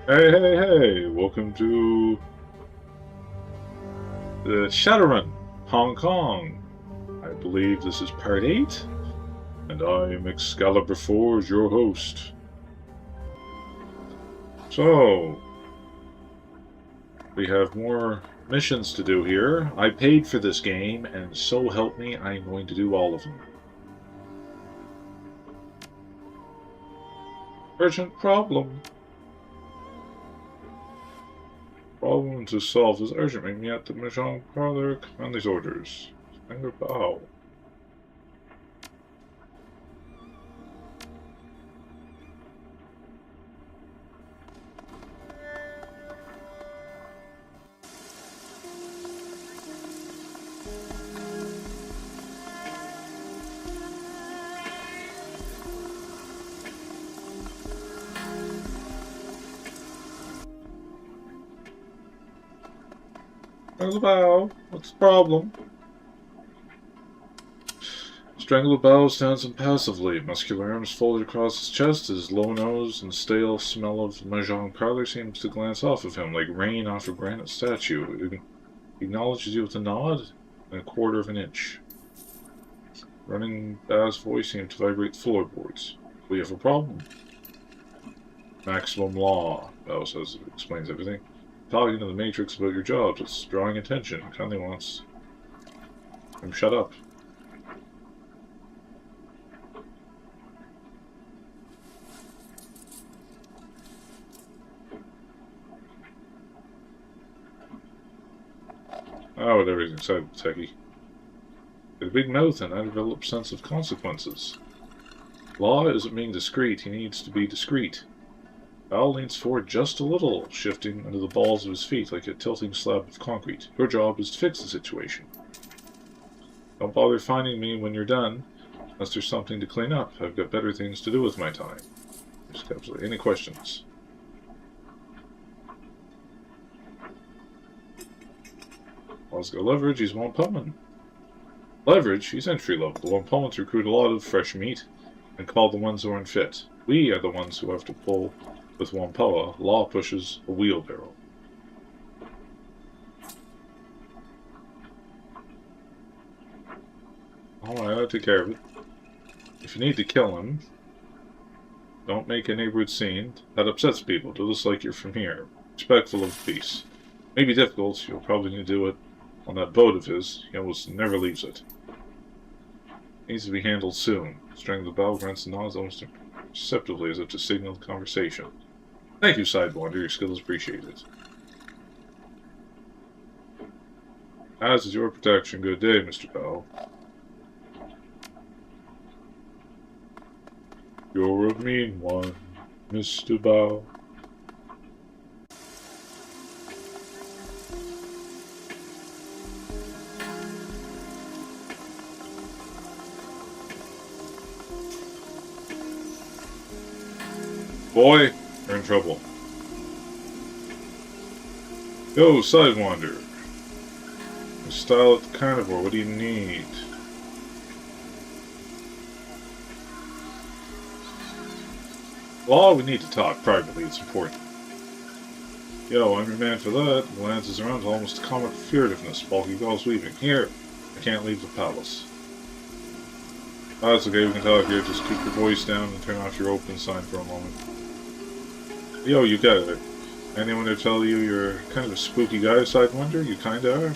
Hey, hey, hey! Welcome to the Shadowrun, Hong Kong. I believe this is part 8, and I am Excalibur 4, your host. So, we have more missions to do here. I paid for this game, and so help me, I'm going to do all of them. Urgent problem. Problem to solve is urgent. Meet me at the Mahjong parlor. Command these orders. Finger bow. Strangle the bow. What's the problem? Strangle the bow stands impassively. Muscular arms folded across his chest. His low nose and stale smell of Mahjong parlor seems to glance off of him like rain off a granite statue. He acknowledges you with a nod and a quarter of an inch. Running Bow's voice seemed to vibrate the floorboards. We have a problem. Maximum law, Bow says, explains everything. Talking to the Matrix about your job, it's drawing attention. Kindly wants him shut up. Oh, whatever, he's excited, techie. With a big mouth and undeveloped sense of consequences. Law isn't being discreet, he needs to be discreet. Val leans forward just a little, shifting under the balls of his feet like a tilting slab of concrete. Your job is to fix the situation. Don't bother finding me when you're done, unless there's something to clean up. I've got better things to do with my time. Any questions? Wall's got leverage, he's Wampoman. Leverage? He's entry level. The Wampomans recruit a lot of fresh meat and call the ones who are unfit. We are the ones who have to pull with Wampoa. Law pushes a wheelbarrow. Alright, I'll take care of it. If you need to kill him, don't make a neighborhood scene. That upsets people. Do this like you're from here. Respectful of peace. May be difficult. You'll probably need to do it on that boat of his. He almost never leaves it. Needs to be handled soon. Strangle the bow, grunts and nods almost imperceptibly as if to signal the conversation. Thank you, Sidewander. Your skill is appreciated. As is your protection. Good day, Mr. Bell. You're a mean one, Mr. Bow. Boy, you're in trouble. Yo, Sidewander. Your style at the carnivore, what do you need? Law, we need to talk privately, it's important. Yo, I'm your man for that. He glances around with almost comic furtiveness. Bulky gulls weaving. Here, I can't leave the palace. Oh, it's okay, we can talk here. Just keep your voice down and turn off your open sign for a moment. Yo, you got it. Anyone to tell you you're kind of a spooky guy, Sidewinder? You kinda are.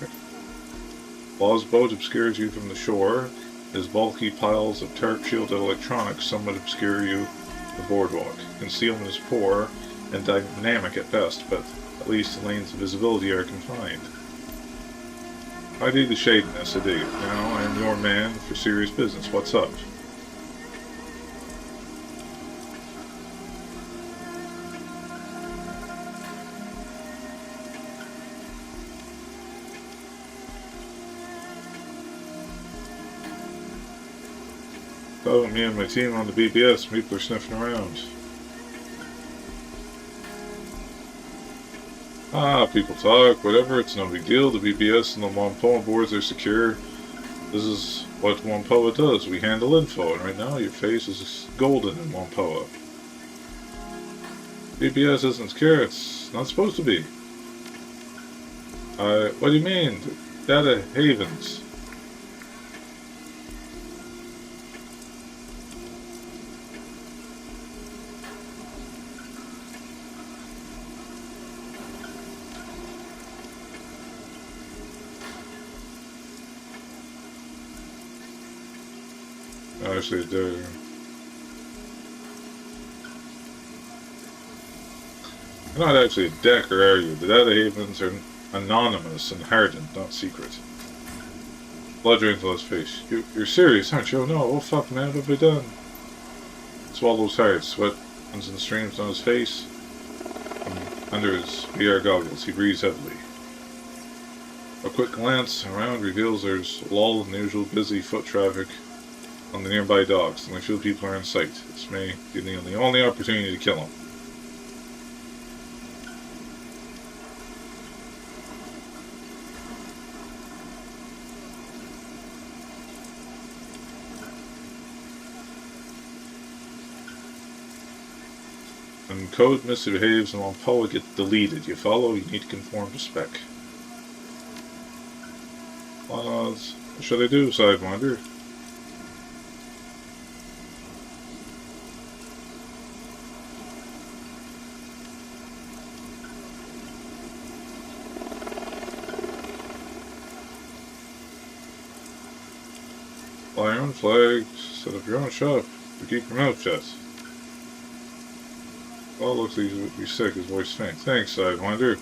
Law's boat obscures you from the shore. His bulky piles of tarp-shielded electronics somewhat obscure you the boardwalk. Concealment is poor and dynamic at best, but at least the lanes of visibility are confined. I dig the shadiness, I dig it. Now I am your man for serious business. What's up? Oh, me and my team on the BBS, people are sniffing around. Ah, people talk, whatever, it's no big deal. The BBS and the Wampoa boards are secure. This is what Wampoa does. We handle info, and right now your face is golden in Wampoa. GPS isn't secure, it's not supposed to be. What do you mean? Data havens. Actually, they're... You're not actually a decker, are you? The data havens are anonymous and hardened, not secret. Blood drains on his face. You're serious, aren't you? Oh no, oh fuck, man, what have I done? Swallows hard, sweat runs in streams on his face. Under his VR goggles, he breathes heavily. A quick glance around reveals there's a lull in the usual busy foot traffic on the nearby docks. Only few people are in sight. This may be the only opportunity to kill him. When code misbehaves and Wampoa gets deleted, you follow, you need to conform to spec. What should I do, Sidewinder? Fly your own flag, set up your own shop, or keep your mouth shut. Well, looks like you're sick, his voice faint. Thanks, Sidewinder.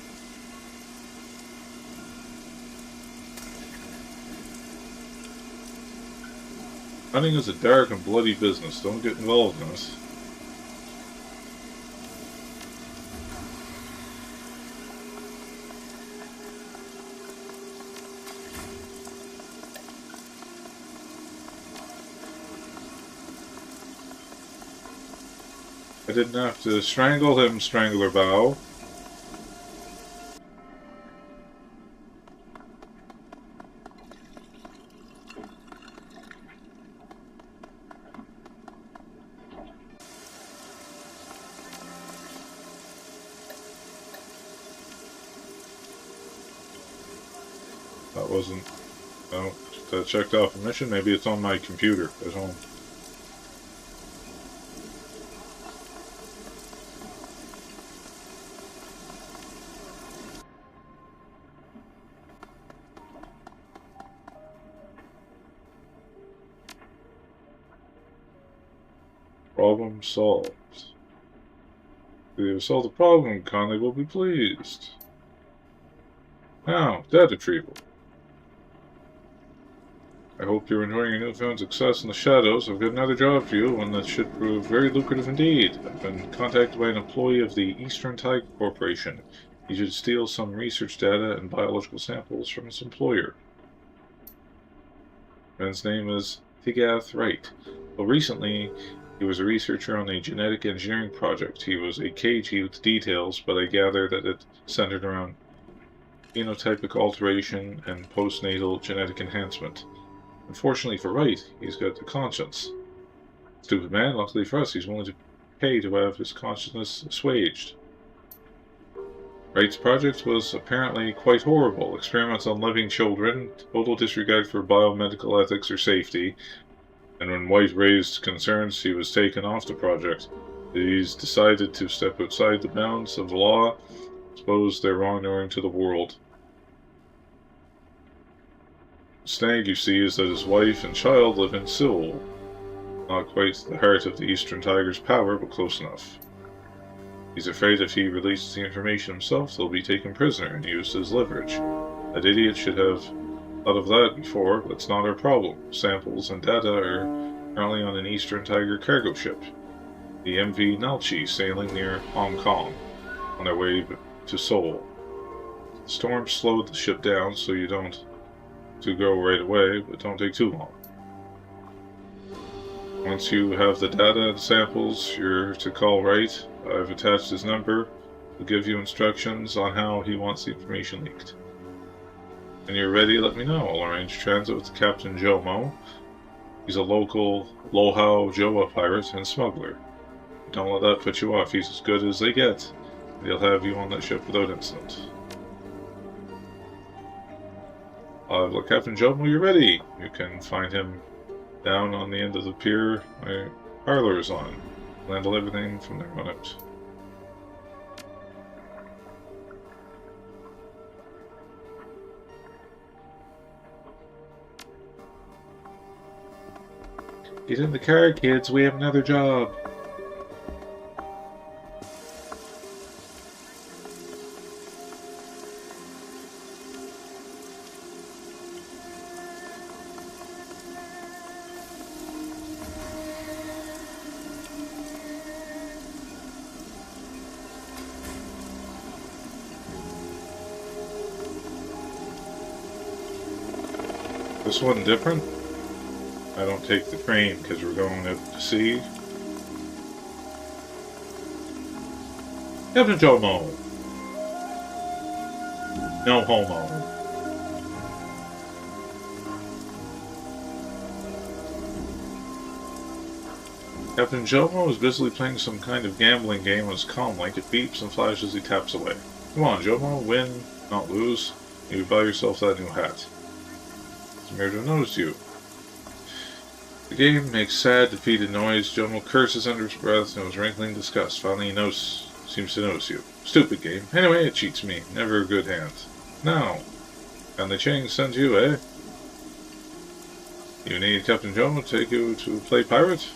Hunting is a dark and bloody business. Don't get involved in it. I didn't have to strangle him, Strangler Bow. That wasn't... No, that checked off a mission. Maybe it's on my computer at home. Problem solved. If you solve the problem, Conley will be pleased. Now, data retrieval. I hope you're enjoying your newfound success in the shadows. I've got another job for you, one that should prove very lucrative indeed. I've been contacted by an employee of the Eastern Tiger Corporation. He should steal some research data and biological samples from his employer. Man's name is Tigath Wright. Well, recently, he was a researcher on a genetic engineering project. He was a cagey with details, but I gather that it centered around phenotypic alteration and postnatal genetic enhancement. Unfortunately for Wright, he's got a conscience. Stupid man, luckily for us, he's willing to pay to have his consciousness assuaged. Wright's project was apparently quite horrible. Experiments on living children, total disregard for biomedical ethics or safety, and when White raised concerns, he was taken off the project. He's decided to step outside the bounds of the law, expose their wrongdoing to the world. The snag, you see, is that his wife and child live in Seoul. Not quite the heart of the Eastern Tiger's power, but close enough. He's afraid if he releases the information himself, they'll be taken prisoner and used as leverage. That idiot should have thought of that before, but it's not our problem. Samples and data are currently on an Eastern Tiger cargo ship, the MV Nalchi, sailing near Hong Kong, on their way to Seoul. The storm slowed the ship down, so you don't to go right away, but don't take too long. Once you have the data and samples, you're to call Wright. I've attached his number. He'll give you instructions on how he wants the information leaked. When you're ready, let me know. I'll arrange transit with Captain Jomo. He's a local Lohau Joa pirate and smuggler. Don't let that put you off. He's as good as they get. He'll have you on that ship without incident. Look, Captain Joe, when you're ready, you can find him down on the end of the pier my parlor is on. Handle everything from there on out. Get in the car, kids. We have another job. This one different? I don't take the train because we're going out to sea. Captain Jomo. No homo. Captain Jomo is busily playing some kind of gambling game on his comm link. It beeps and flashes as he taps away. Come on, Jomo. Win, not lose. Maybe buy yourself that new hat. Merida knows you. The game makes sad, defeated noise. Jomo curses under his breath and was wrinkling disgust. Finally, he seems to notice you. Stupid game. Anyway, it cheats me. Never a good hand. Now, can the Chang send you, eh? You need Captain Jomo to take you to play pirate?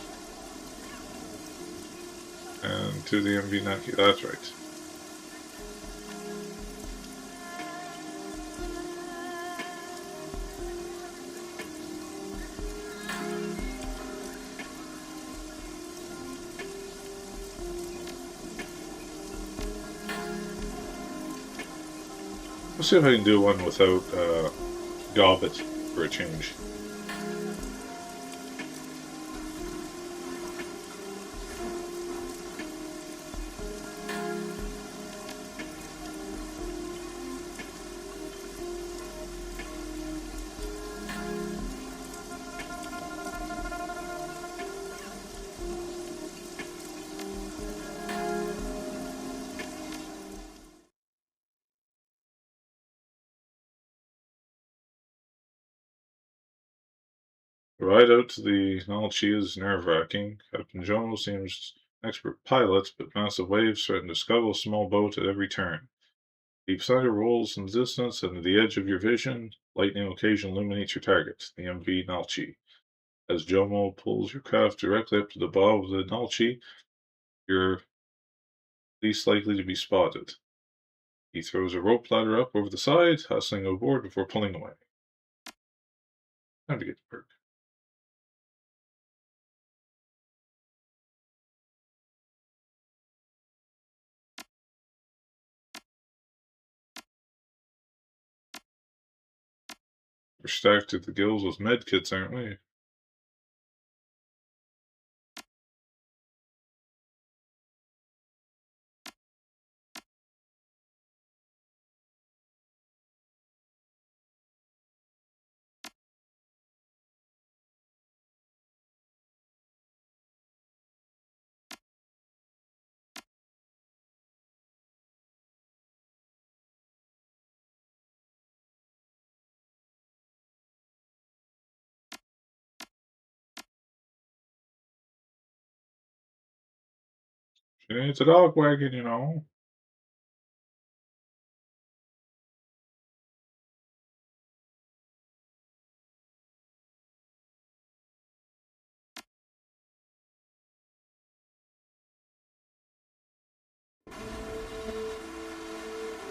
And to the MV Naki. That's right. Let's see if I can do one without Gobbet for a change. The ride out to the Nalchi is nerve-wracking. Captain Jomo seems an expert pilot, but massive waves threaten to scuttle a small boat at every turn. Deep thunder rolls in the distance, and at the edge of your vision, lightning occasionally illuminates your target, the MV Nalchi. As Jomo pulls your craft directly up to the bow of the Nalchi, you're least likely to be spotted. He throws a rope ladder up over the side, hustling aboard before pulling away. Time to get to work. We're stacked to the gills with medkits, aren't we? She needs a dog wagon, you know.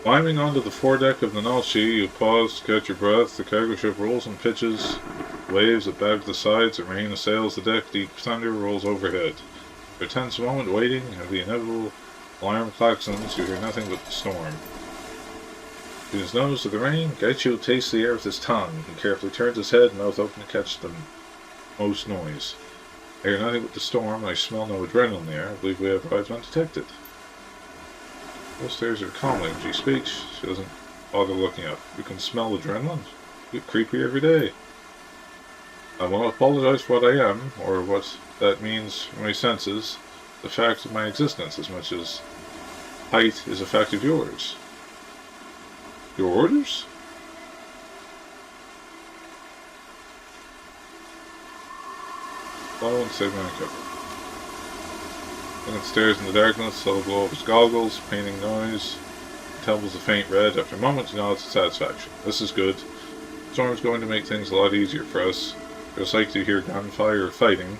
Climbing onto the foredeck of the Nalchi, you pause to catch your breath. The cargo ship rolls and pitches. Waves that batter the sides, and rain assails the deck. Deep thunder rolls overhead. For a tense moment, waiting, and the inevitable alarm klaxons, you hear nothing but the storm. To his nose to the rain, Gaichu tastes the air with his tongue. He carefully turns his head, mouth open to catch the most noise. I hear nothing but the storm, and I smell no adrenaline in the air. I believe we have arrived undetected. Those stairs are calming. She speaks. She doesn't bother looking up. You can smell adrenaline. You get creepy every day. I won't apologize for what I am, or what that means for my senses. the fact of my existence as much as height is a fact of yours. Your orders? Follow and save my cover. Looking stairs in the darkness, subtle glow of his goggles, painting noise. Temples a faint red. After a moment, he nods with satisfaction. This is good. Storm's going to make things a lot easier for us. There's likely to hear gunfire or fighting,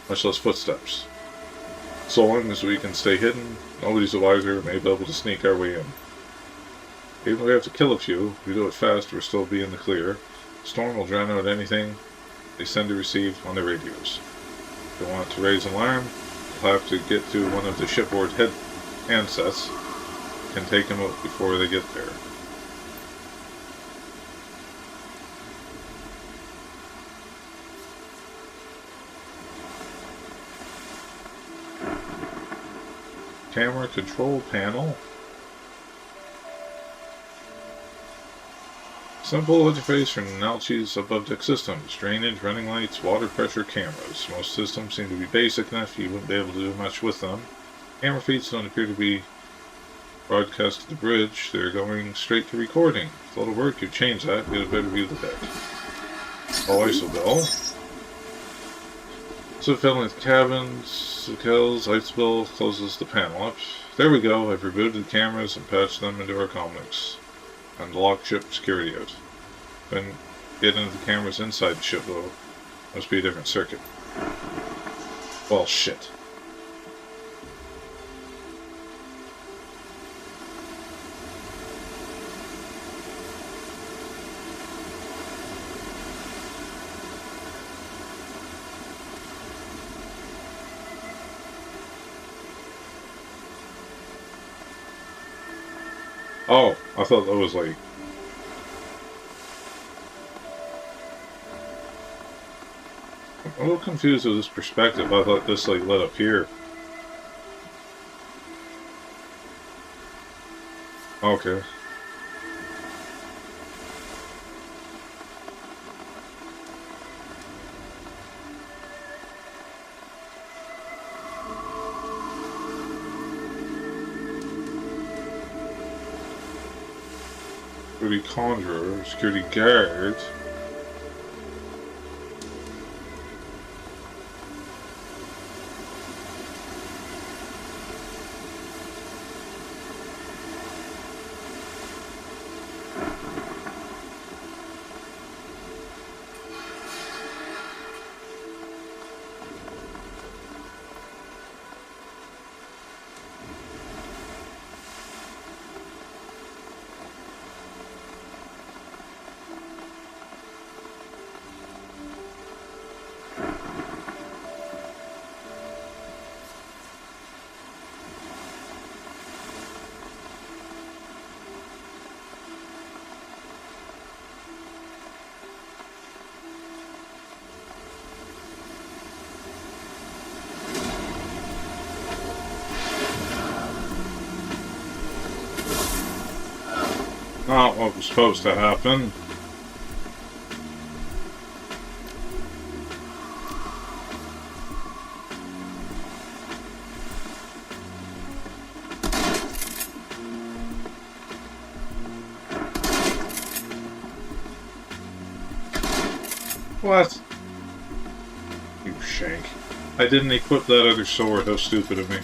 much less footsteps. So long as we can stay hidden, nobody's the wiser, may be able to sneak our way in. Even if we have to kill a few, if we do it fast, we'll still be in the clear. Storm will drown out anything they send or receive on their radios. If they want to raise an alarm, they'll have to get to one of the shipboard handsets. Can take them out before they get there. Camera control panel. Simple interface for Nalchi's above deck systems. Drainage, running lights, water pressure, cameras. Most systems seem to be basic enough you wouldn't be able to do much with them. Camera feeds don't appear to be broadcast to the bridge. They're going straight to recording. With a little work, you change that, get a better view of the deck. Oh, isobell. So filling with cabins, kills, isobell closes the panel up. There we go, I've rebooted the cameras and patched them into our comics. And locked ship security out. Then get into the cameras inside the ship though. Must be a different circuit. Well, shit. Oh, I thought that was like... I'm a little confused with this perspective. I thought this like lit up here. Okay. Security conjurer, security guard. Not what was supposed to happen. What? You shank. I didn't equip that other sword. How stupid of me.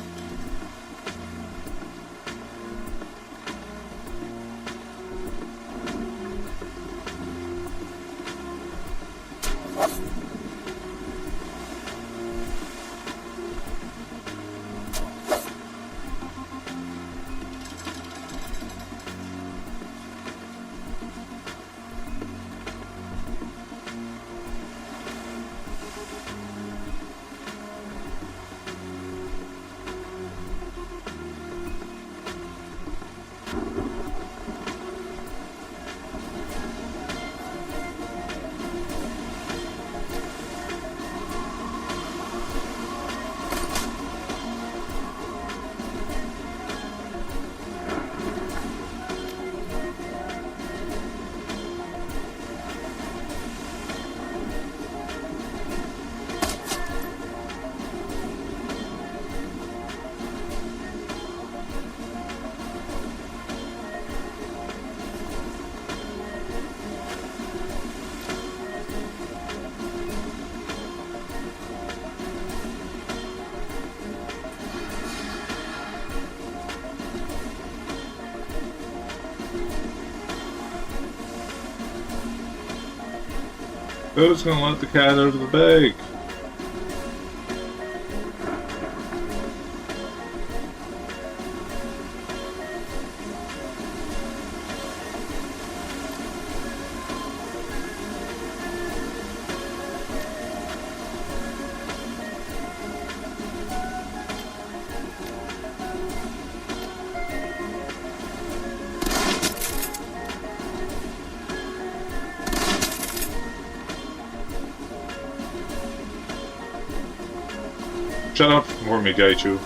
Who's gonna let the cat out of the bag? Shut up for me, Gaichu.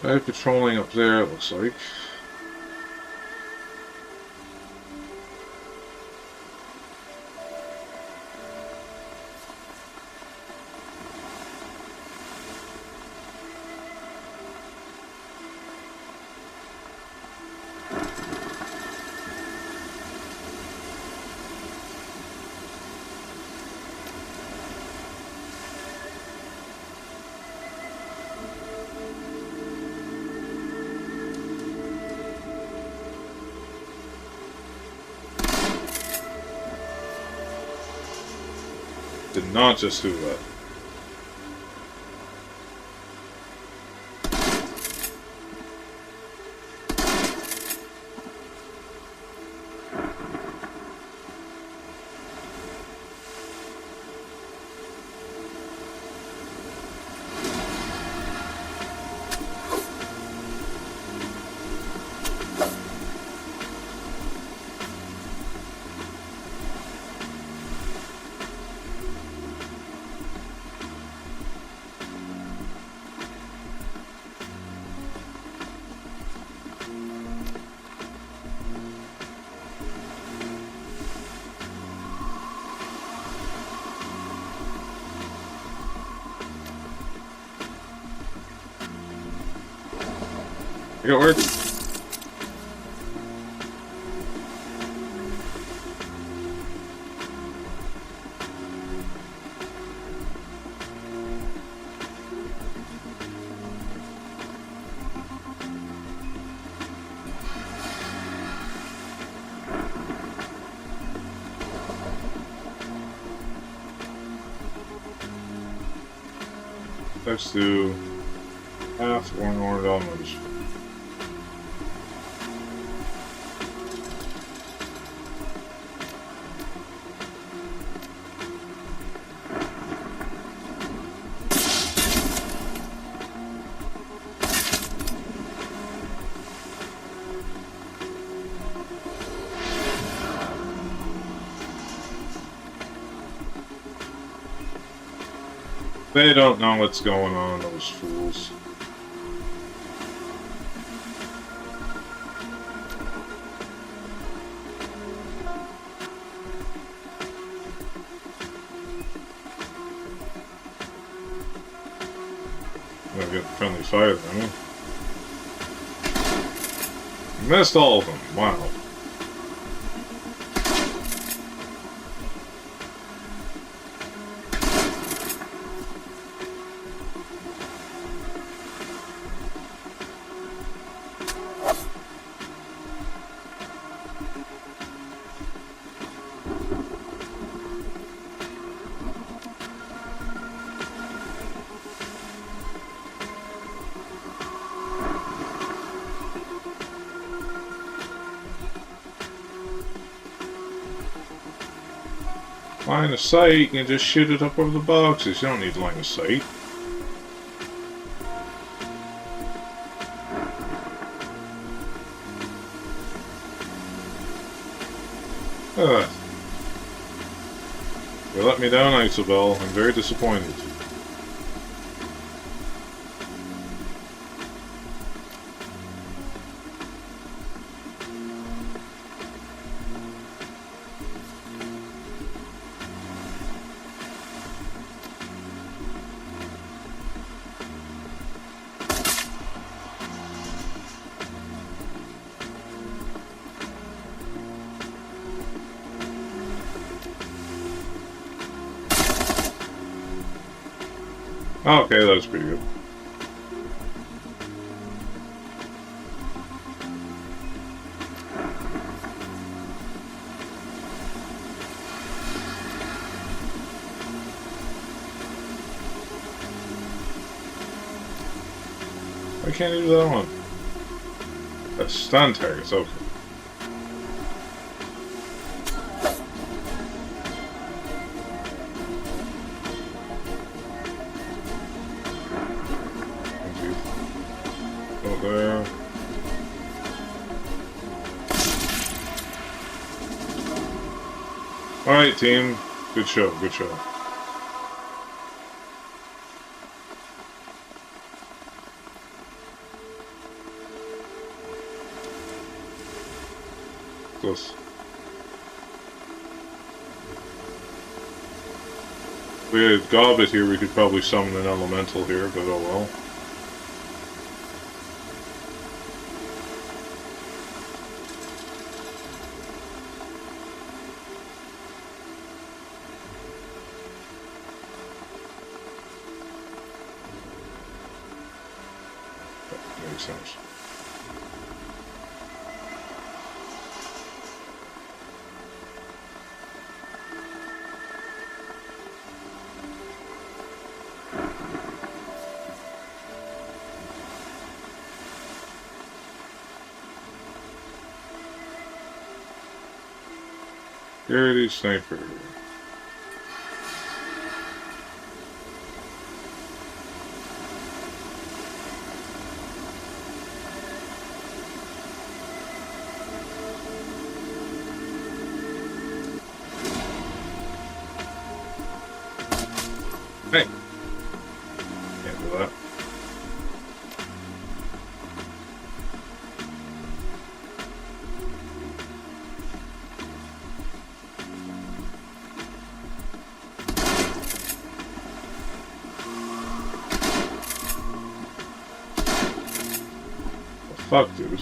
They're patrolling up there, it looks like. Did not just do that. Make it work. Let's do half or more damage. They don't know what's going on, those fools. I'm gonna get friendly fire then. Missed all of them, wow. Line of sight, you can just shoot it up over the boxes. You don't need line of sight. Look at that. You let me down, Isobel. I'm very disappointed. Okay, that was pretty good. Why can't I do that one? That's stun targets, okay. There. Alright, team. Good show, good show. Close. If we had Gobbet here, we could probably summon an elemental here, but oh well. Makes sense. Security sniper. Hey! Can't do that. Fuck, dude.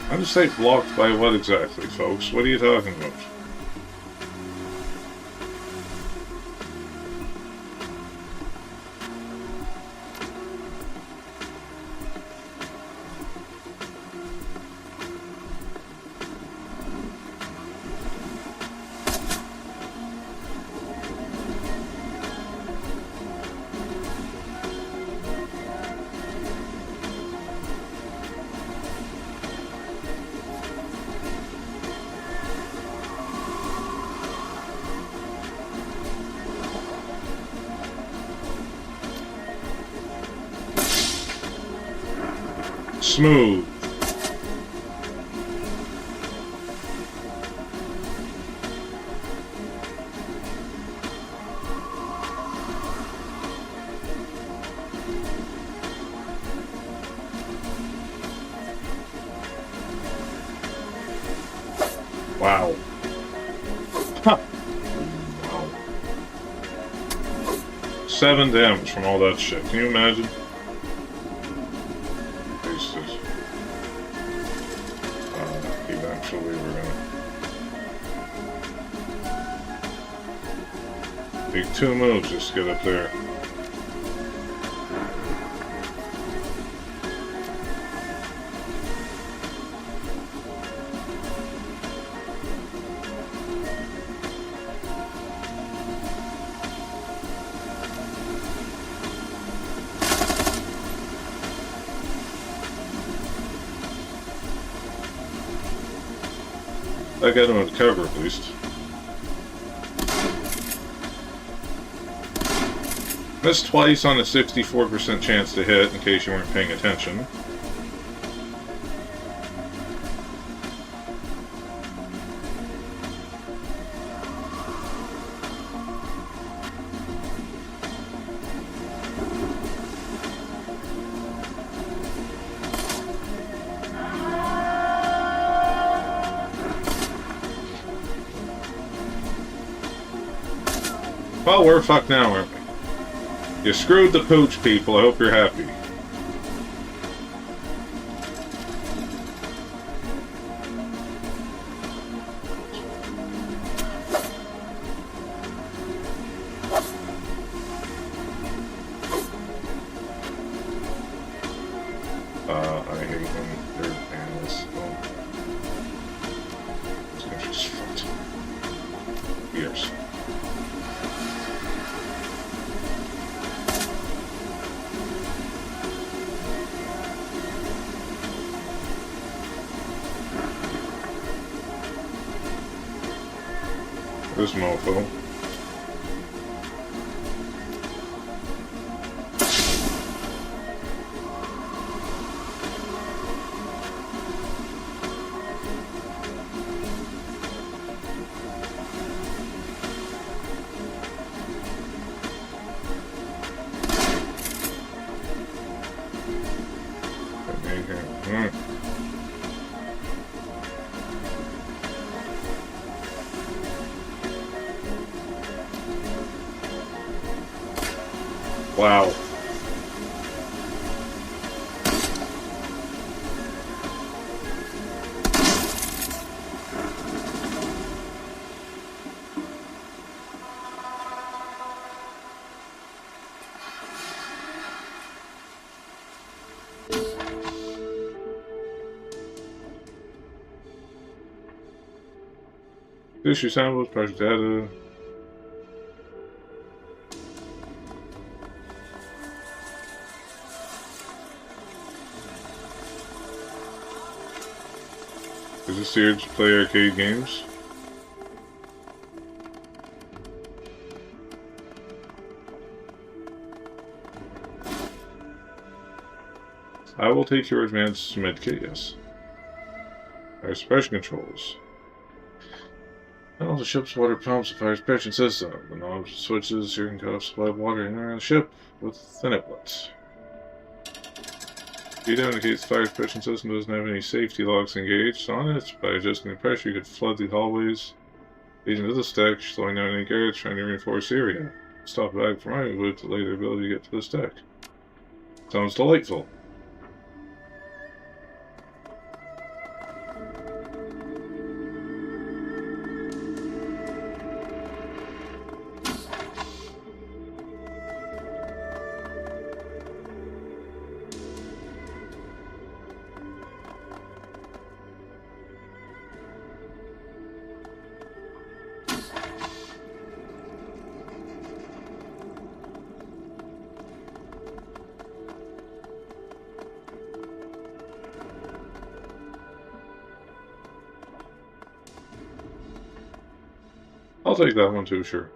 I'm just like blocked by what exactly, folks? What are you talking about? Smooth. Wow. Huh. Wow. 7 damage from all that shit. Can you imagine? Eventually we're gonna take 2 moves just to get up there. I got him on cover at least. Missed twice on a 64% chance to hit, in case you weren't paying attention. Well, we're fucked now, aren't we? You screwed the pooch, people. I hope you're happy. I hate when they're animals. Oh. This guy's just fucked. Years. This mofo. Wow. Issue samples, project data. Is this here to play arcade games? I will take your advanced medkit, yes. Fire suppression controls. All the ship's water pumps, fire suppression system. The knobs, switches, here can cut off supply of water in and around the ship with the niblets. Data indicates the fire suppression system doesn't have any safety locks engaged on it. By adjusting the pressure, you could flood the hallways leading to the deck, slowing down any guards trying to reinforce the area. Stop back from right would delay their ability to get to this deck. Sounds delightful. I'll take that one too, sure.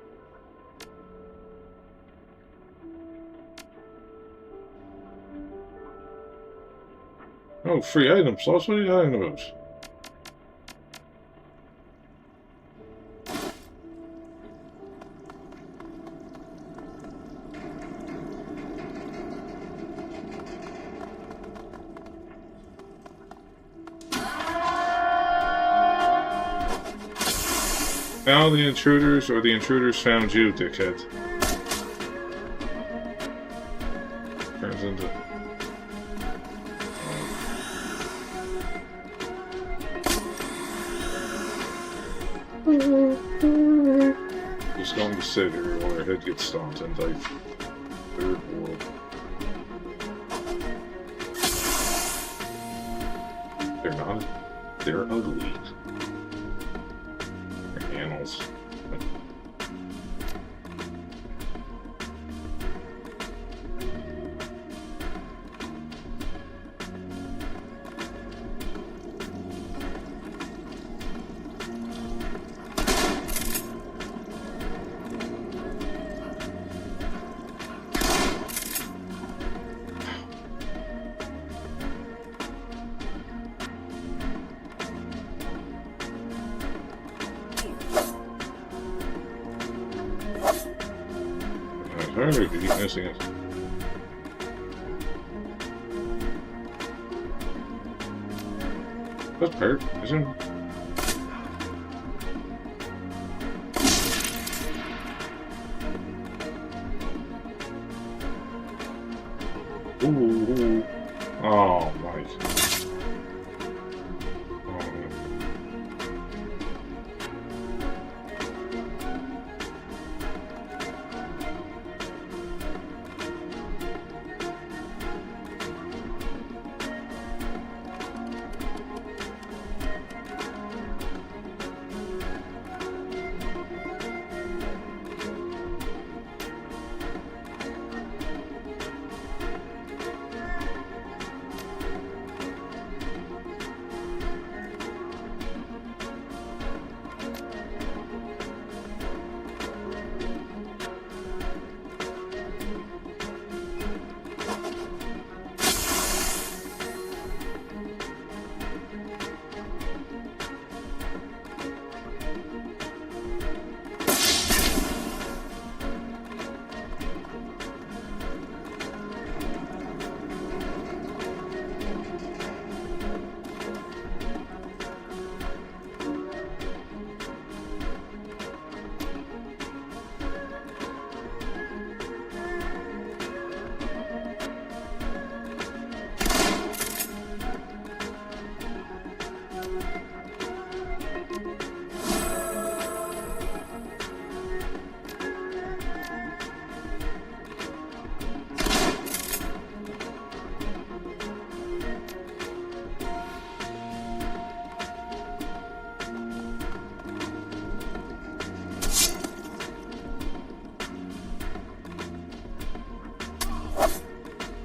Oh, free items. What are you talking about? Now the intruders, or the intruders found you, dickhead. Turns into... Just going to sit here while her head gets stomped and like... Third world. They're not... They're ugly. Animals. Or did you keep missing it? That's part, isn't it? Ooh. Oh, nice.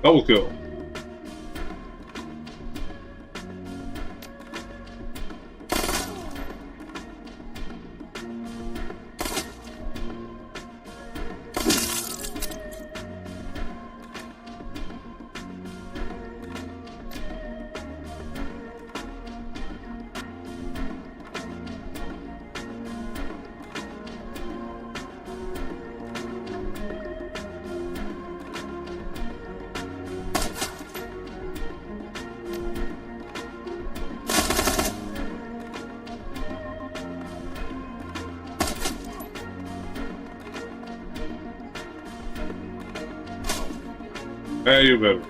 Double kill. Hey, you better.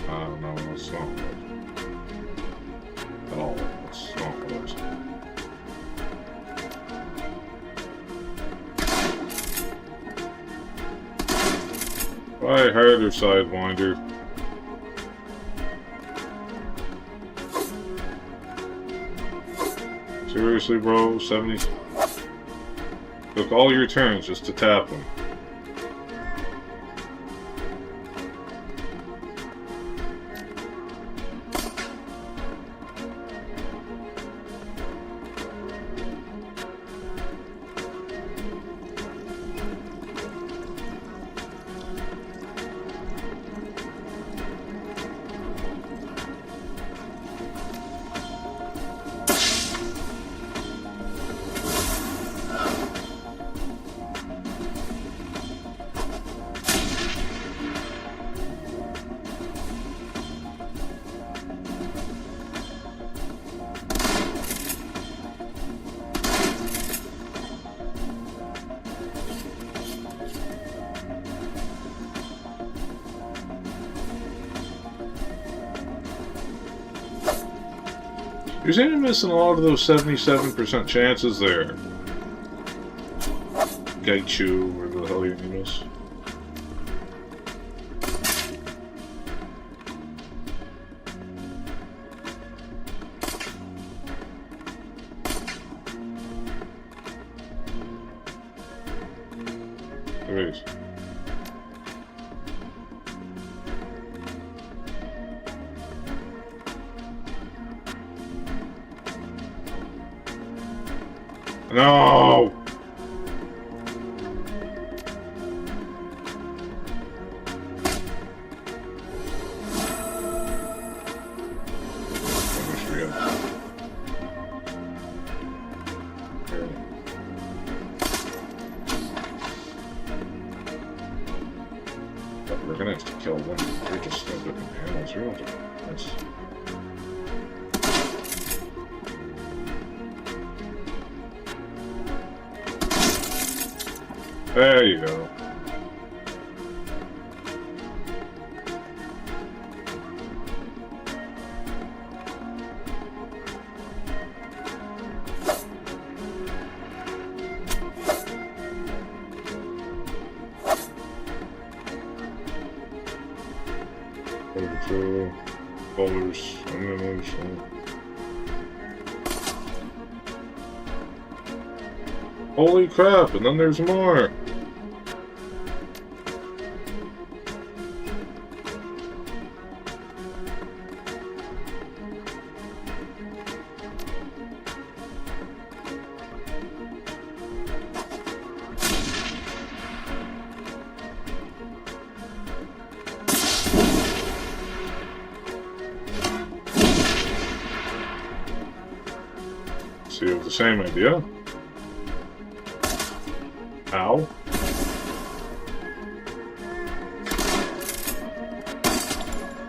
No, that's not good. At all. That's not good. Try harder, Sidewinder. Seriously, bro? 70? Took all your turns just to tap them. You're seem to be missing a lot of those 77% chances there. Gaichu, whatever the hell your name is. There it is. No! Okay. But we're gonna have to kill them. They're just no good animals, really. That's... There you go. Bowlers, holy crap, and then there's more! So you have the same idea. Ow.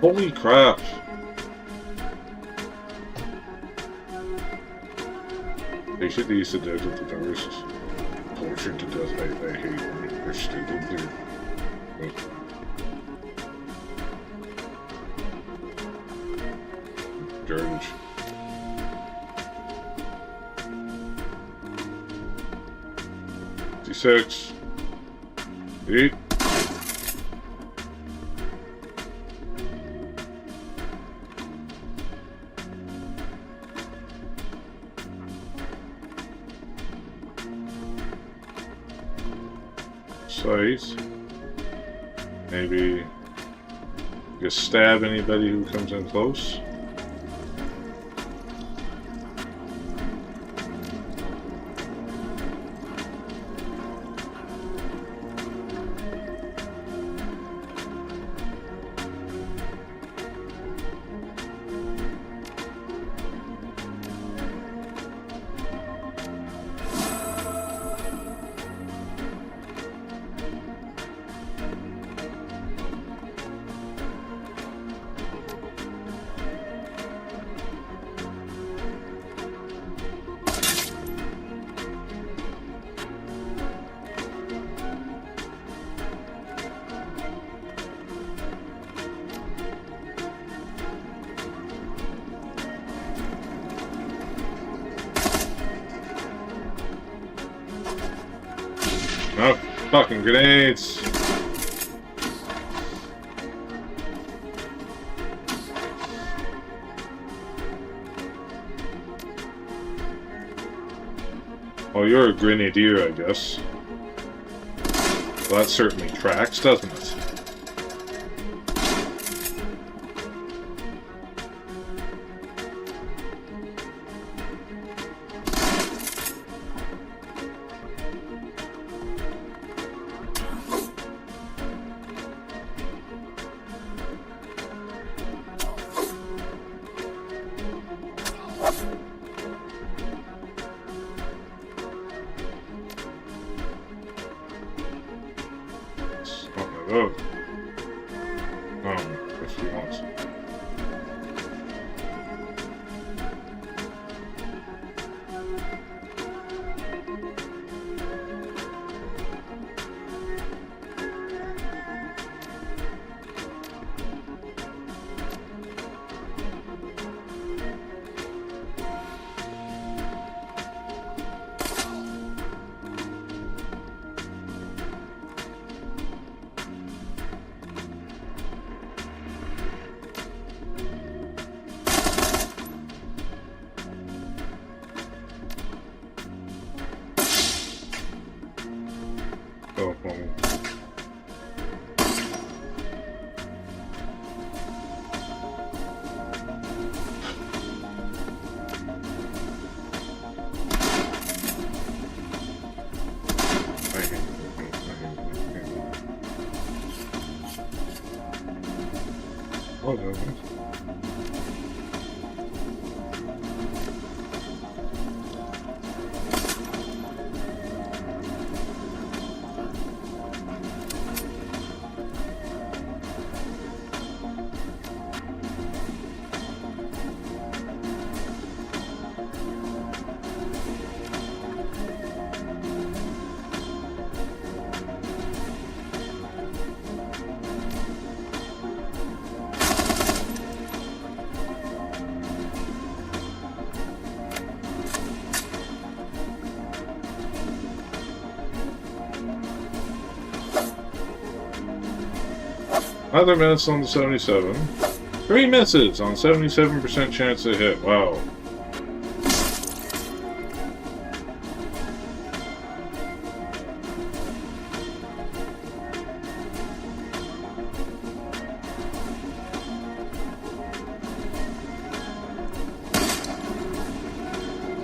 Holy crap. They should use the dead with the doors. Tortured to death. I hate them. They're stupid. They're... Garbage. D6. 8. Sight. Maybe just stab anybody who comes in close. Oh, fucking grenades! Oh, you're a grenadier, I guess. Well, that certainly tracks, doesn't it? Oh. If you want. Oh, no. Another miss on the 77. 3 misses on 77% chance to hit. Wow.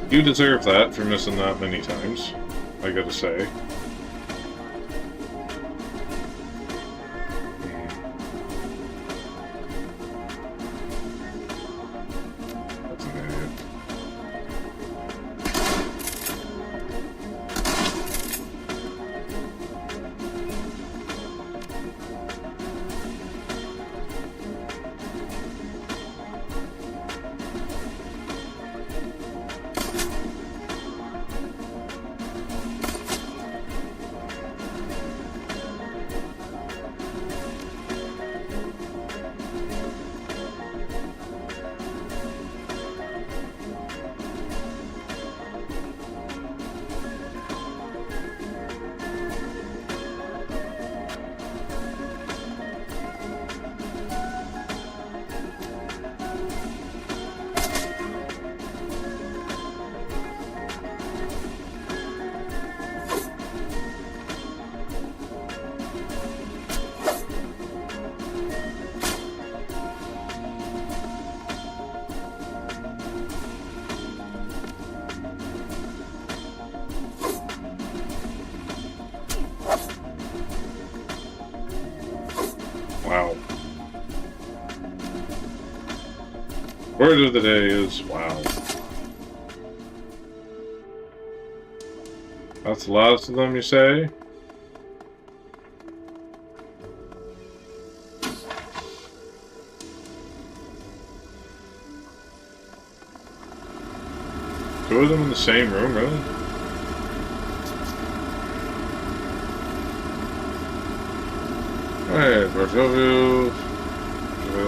You deserve that for missing that many times, I gotta say. That's an idiot. Wow. Word of the day is wow. That's the last of them, you say? Two of them in the same room, really? Alright, Bartovio.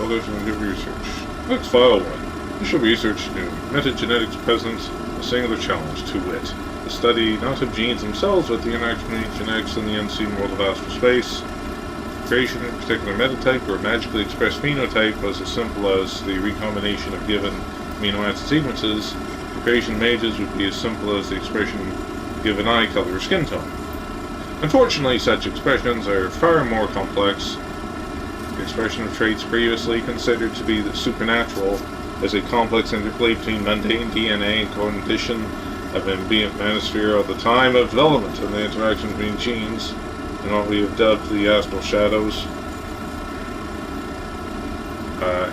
Others will give research. Next file 1. Initial research new. Metagenetics presents a singular challenge, to wit. The study not of genes themselves, but the interaction between genetics and the unseen world of astral space. Creation of a particular metatype or magically expressed phenotype was as simple as the recombination of given amino acid sequences. The creation of mages would be as simple as the expression of given eye color or skin tone. Unfortunately, such expressions are far more complex. The expression of traits previously considered to be the supernatural is a complex interplay between mundane DNA and condition of ambient manosphere at the time of development and the interaction between genes and what we have dubbed the astral shadows.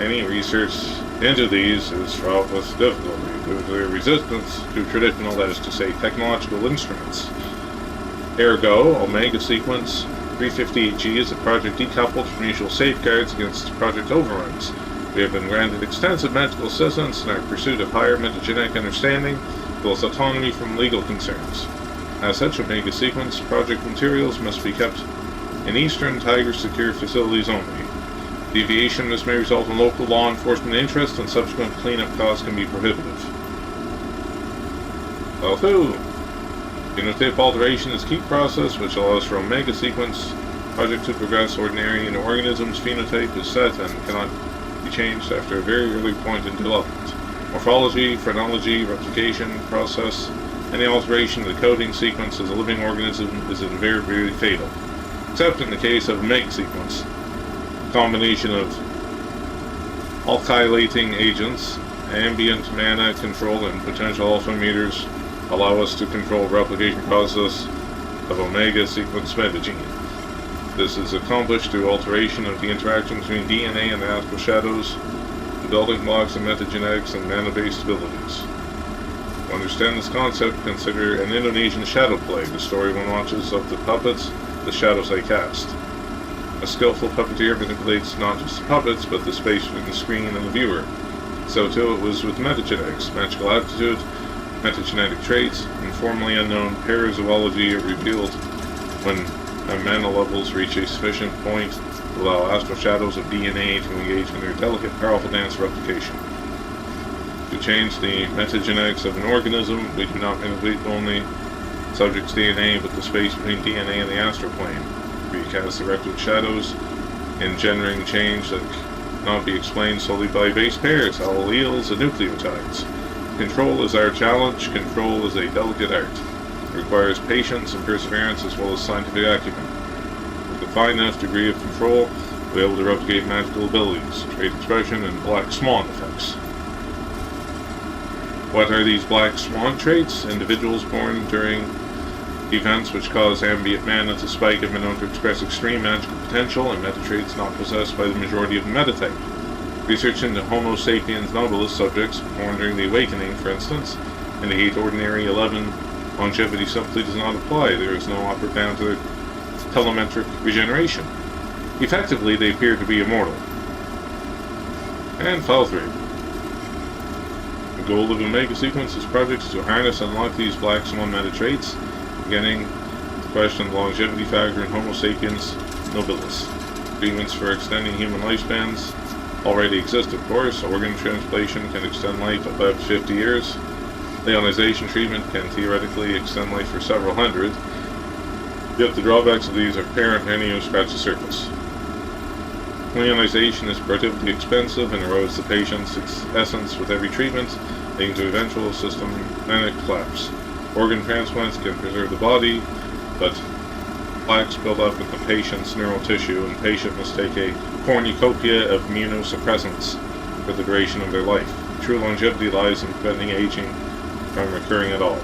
Any research into these is fraught with difficulty due to their resistance to traditional, that is to say, technological instruments. Ergo, Omega Sequence 358G is a project decoupled from usual safeguards against project overruns. We have been granted extensive medical assistance in our pursuit of higher metagenetic understanding, as well as autonomy from legal concerns. As such, Omega Sequence project materials must be kept in Eastern Tiger secure facilities only. Deviation from this may result in local law enforcement interest, and subsequent cleanup costs can be prohibitive. Well, phenotype alteration is a key process which allows for Omega Sequence project to progress. Ordinary in organisms' phenotype is set and cannot be changed after a very early point in development. Morphology, phrenology, replication process, any alteration of the coding sequence as a living organism is invariably fatal, except in the case of Omega Sequence. A combination of alkylating agents, ambient mana control, and potential alpha meters allow us to control replication process of Omega Sequence metagene. This is accomplished through alteration of the interaction between DNA and the astral shadows, the building blocks of metagenetics and mana-based abilities. To understand this concept, consider an Indonesian shadow play, the story one watches of the puppets, the shadows they cast. A skillful puppeteer manipulates not just the puppets, but the space between the screen and the viewer. So too it was with metagenetics. Magical aptitude, metagenetic traits, and formerly unknown parazoology are revealed when mana levels reach a sufficient point to allow astral shadows of DNA to engage in their delicate, powerful dance replication. To change the metagenetics of an organism, we do not manipulate only subject's DNA, but the space between DNA and the astral plane. We cast the requisite shadows engendering change that cannot be explained solely by base pairs, alleles, and nucleotides. Control is our challenge. Control is a delicate art. It requires patience and perseverance as well as scientific acumen. With a fine enough degree of control, we'll be able to replicate magical abilities, trait expression, and black swan effects. What are these black swan traits? Individuals born during events which cause ambient mana to spike have been known to express extreme magical potential and meta traits not possessed by the majority of the metatype. Research into Homo sapiens nobilis subjects born during the Awakening, for instance, indicate ordinary 11 longevity simply does not apply. There is no upper bound to their telemetric regeneration. Effectively, they appear to be immortal. And File 3. The goal of Omega Sequence's project is to harness and unlock these black swan meta traits, beginning with the question of the longevity factor in Homo sapiens nobilis. Treatments for extending human lifespans already exist, of course. Organ transplantation can extend life about 50 years. Leonization treatment can theoretically extend life for several hundred. Yet the drawbacks of these are apparent to any who scratch the surface. Leonization is prohibitively expensive and erodes the patient's essence with every treatment, leading to eventual systemic collapse. Organ transplants can preserve the body, but plaques build up in the patient's neural tissue, and the patient must take a cornucopia of immunosuppressants for the duration of their life. True longevity lies in preventing aging from occurring at all.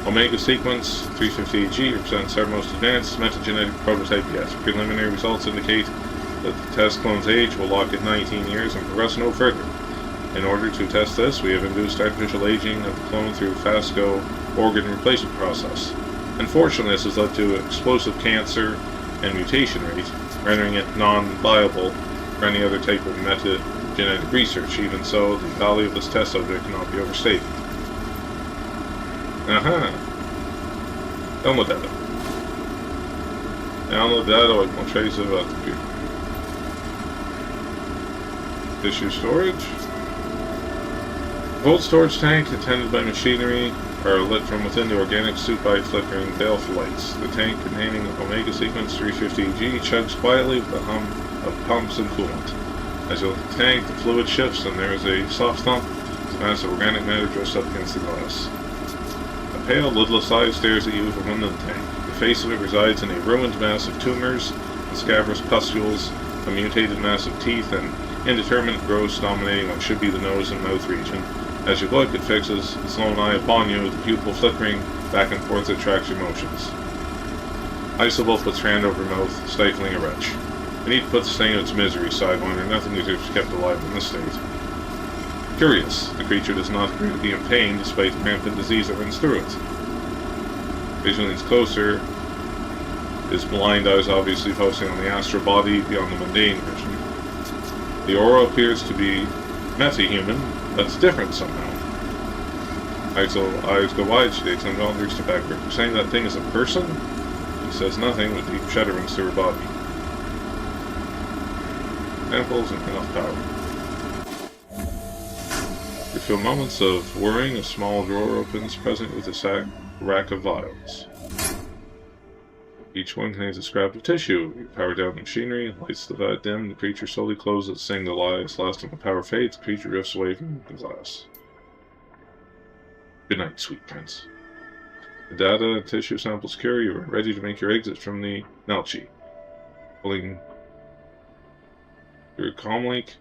Omega Sequence 350AG represents our most advanced metagenetic prototype yet. Preliminary results indicate that the test clone's age will lock at 19 years and progress no further. In order to test this, we have induced artificial aging of the clone through FASCO organ replacement process. Unfortunately, this has led to explosive cancer and mutation rate, rendering it non-viable for any other type of metagenetic research. Even so, the value of this test subject cannot be overstated. Download data. Download data with more trace of the computer. Tissue storage. Cold storage tank attended by machinery are lit from within the organic suit by flickering baleful lights. The tank containing Omega Sequence 350G chugs quietly with the hum of pumps and coolant. As you look at the tank, the fluid shifts and there is a soft thump as a mass of organic matter drifts up against the glass. A pale, lidless eye stares at you from within the tank. The face of it resides in a ruined mass of tumors and scabrous pustules, a mutated mass of teeth, and indeterminate growths dominating what should be the nose and mouth region. As you look, it fixes its lone eye upon you, the pupil flickering back and forth that tracks your motions. Isobel puts her hand over her mouth, stifling a retch. Beneath puts the stain of its misery, sidewinding. Nothing deserves kept alive in this state. Curious, the creature does not appear to be in pain despite the rampant disease that runs through it. Vision leans closer, his blind eyes obviously focusing on the astral body beyond the mundane vision. The aura appears to be meta-human, but it's different somehow. Eyes go wide, she takes on looks to back. You're saying that thing is a person? He says nothing, with deep shudder runs through her body. Temples and enough power. You feel moments of worrying. A small drawer opens, present with a rack of vials. Each one contains a scrap of tissue. You power down the machinery, lights the vat dim, the creature slowly closes, saying the lies. Last time the power fades, the creature drifts away from the glass. Good night, sweet prince. The data and tissue sample secure, you are ready to make your exit from the Nelchi. Pulling your comlink,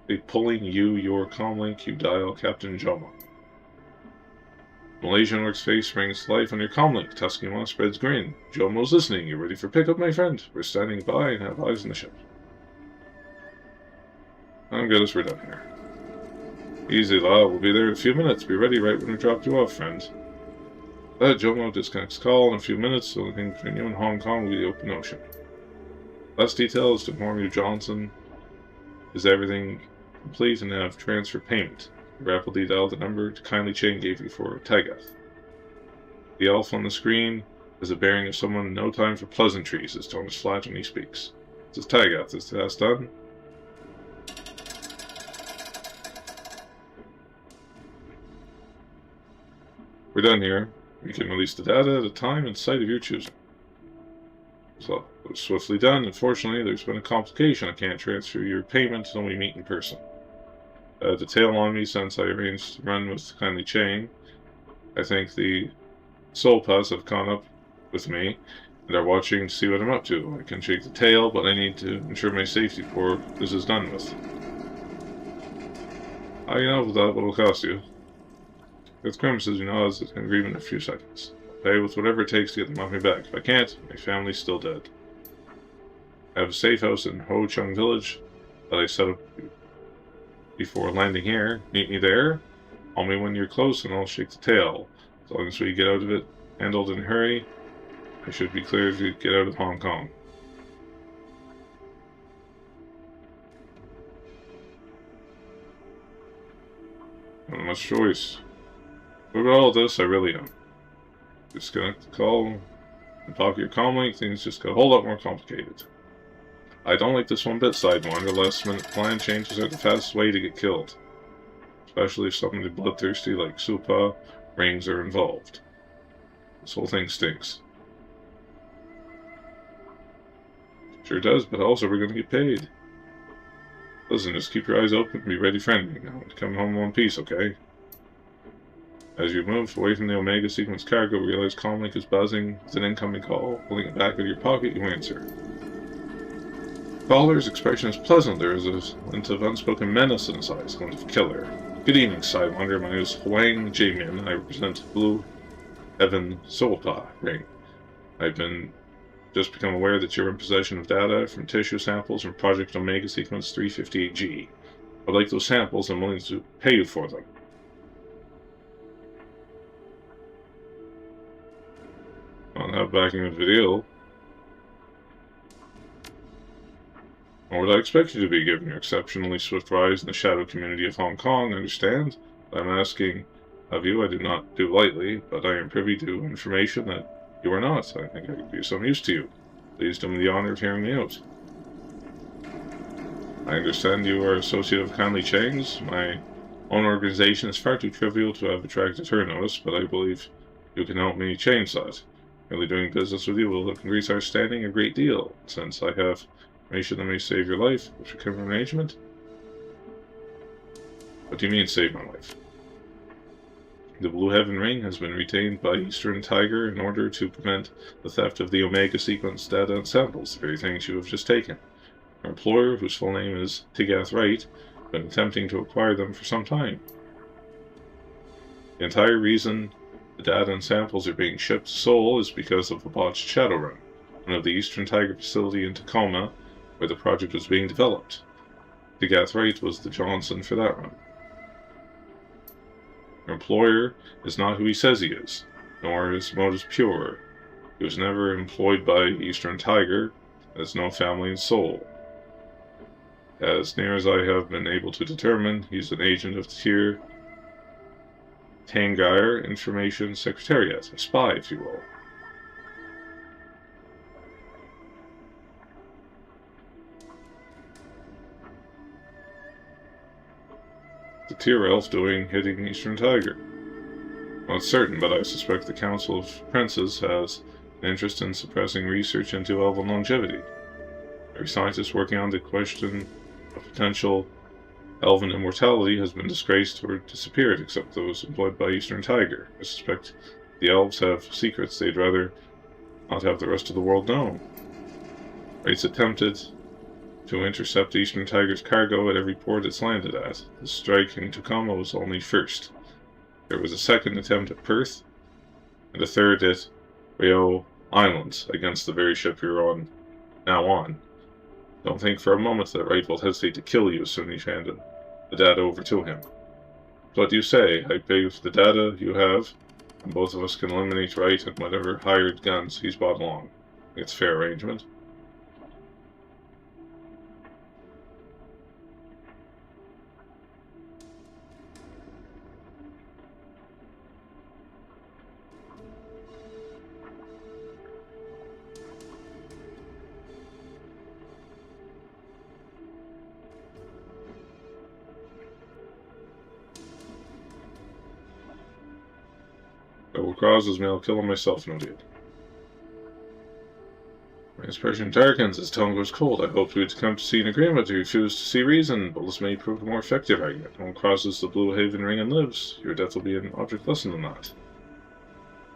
your comlink, you dial Captain Jomo. Malaysian orc's face springs to life on your comlink. Tusky spreads grin. Jomo's listening. You're ready for pickup, my friend. We're standing by and have eyes on the ship. I'm good as we're done here. Easy, La. We'll be there in a few minutes. Be ready right when we drop you off, friend. That Jomo disconnects call in a few minutes. The only thing between you and Hong Kong will be the open ocean. Last detail is to inform you Johnson is everything complete and have transfer payment. Rapidly dial the number to kindly Chain gave you for Tagath. The elf on the screen has a bearing of someone in no time for pleasantries. His tone is flat when he speaks. This is Tagath. Is the task done? We're done here. We can release the data at a time and site of your choosing. So it was swiftly done. Unfortunately, there's been a complication. I can't transfer your payment until we meet in person. The tail on me since I arranged to run with Kindly Chain. I think the Soulpas have gone up with me and are watching to see what I'm up to. I can shake the tail, but I need to ensure my safety before this is done with. I know that what it'll cost you. With grimaces, you know, as an agreement in a few seconds. I'll pay with whatever it takes to get them off me back. If I can't, my family's still dead. I have a safe house in Ho Chung Village that I set up before landing here. Meet me there. Call me when you're close and I'll shake the tail. As long as we get out of it handled in a hurry, I should be clear to get out of Hong Kong. Not much choice. But with all this, I really am. Disconnect the call and talk your calmly, things just got a whole lot more complicated. I don't like this one bit, Sidewinder. Last minute plan changes are the fastest way to get killed. Especially if somebody bloodthirsty like Supa rings are involved. This whole thing stinks. Sure does, but also we're going to get paid. Listen, just keep your eyes open and be ready for anything. Now, come home in one piece, okay? As you move away from the Omega sequence cargo, realize Comlink is buzzing with an incoming call. Pulling it back out of your pocket, you answer. Caller's expression is pleasant. There is a glint of unspoken menace in his eyes, glint of killer. Good evening, Sidewinder. My name is Huang Jimin. I represent Blue Heaven Solpa Ring. I've just become aware that you're in possession of data from tissue samples from Project Omega Sequence 358G. I'd like those samples and I'm willing to pay you for them. On that backing of the video. Or would I expect you to be, given your exceptionally swift rise in the shadow community of Hong Kong? I understand. I'm asking of you, I do not do lightly, but I am privy to information that you are not. I think I could be of some use to you. Please do me the honor of hearing me out. I understand you are associate of Kindly Chains. My own organization is far too trivial to have attracted her notice, but I believe you can help me change that. Really doing business with you will increase our standing a great deal, since I have information that may save your life. What's your current arrangement? What do you mean, save my life? The Blue Heaven Ring has been retained by Eastern Tiger in order to prevent the theft of the Omega Sequence data and samples, the very things you have just taken. Our employer, whose full name is Tigath Wright, has been attempting to acquire them for some time. The entire reason the data and samples are being shipped to Seoul is because of the botched Shadowrun, one of the Eastern Tiger facility in Tacoma, where the project was being developed. Tigath Wright was the Johnson for that run. Your employer is not who he says he is, nor is his motives pure. He was never employed by Eastern Tiger, has no family in Seoul. As near as I have been able to determine, he's an agent of the Tangire Information Secretariat, a spy, if you will. The tier elf hitting Eastern Tiger? Not certain, but I suspect the Council of Princes has an interest in suppressing research into elven longevity. Every scientist working on the question of potential elven immortality has been disgraced or disappeared, except those employed by Eastern Tiger. I suspect the elves have secrets they'd rather not have the rest of the world know. Wright's attempted to intercept Eastern Tiger's cargo at every port it's landed at. The strike in Tacoma was only first. There was a second attempt at Perth, and a third at Rio Islands against the very ship you're now on. Don't think for a moment that Wright will hesitate to kill you as soon as you hand the data over to him. So what do you say? I pay you for the data you have, and both of us can eliminate Wright and whatever hired guns he's brought along. It's a fair arrangement. That will cause me, I'll kill him myself, no doubt. expression darkens as tone grows cold. I hoped we'd come to see an agreement. You refuse to see reason, but this may prove a more effective argument. No one crosses the Blue Haven ring and lives. Your death will be an object lesson than that.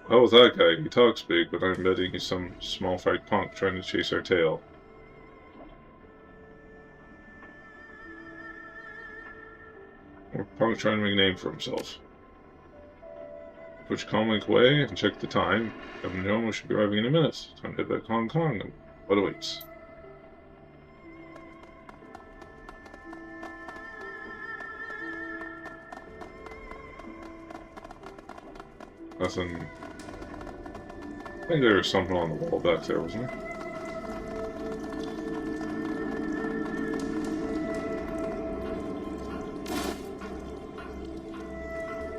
Well, with that guy, he talks big, but I'm betting he's some small fright punk trying to chase our tail. Or punk trying to make a name for himself. Push Comlink away and check the time. Captain Jomo should be arriving in a minute. Time to head back to Hong Kong and what awaits. Nothing. I think there was something on the wall back there, wasn't there?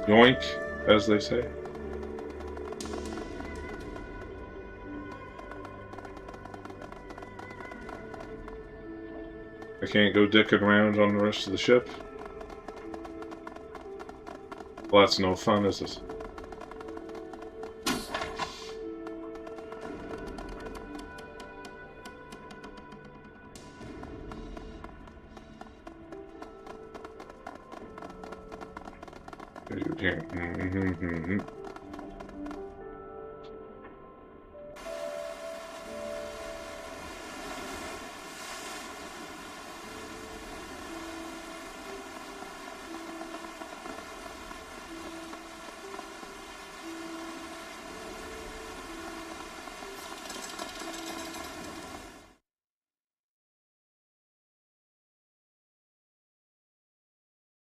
Yoink, as they say. I can't go dicking around on the rest of the ship. Well, that's no fun, is it? Here.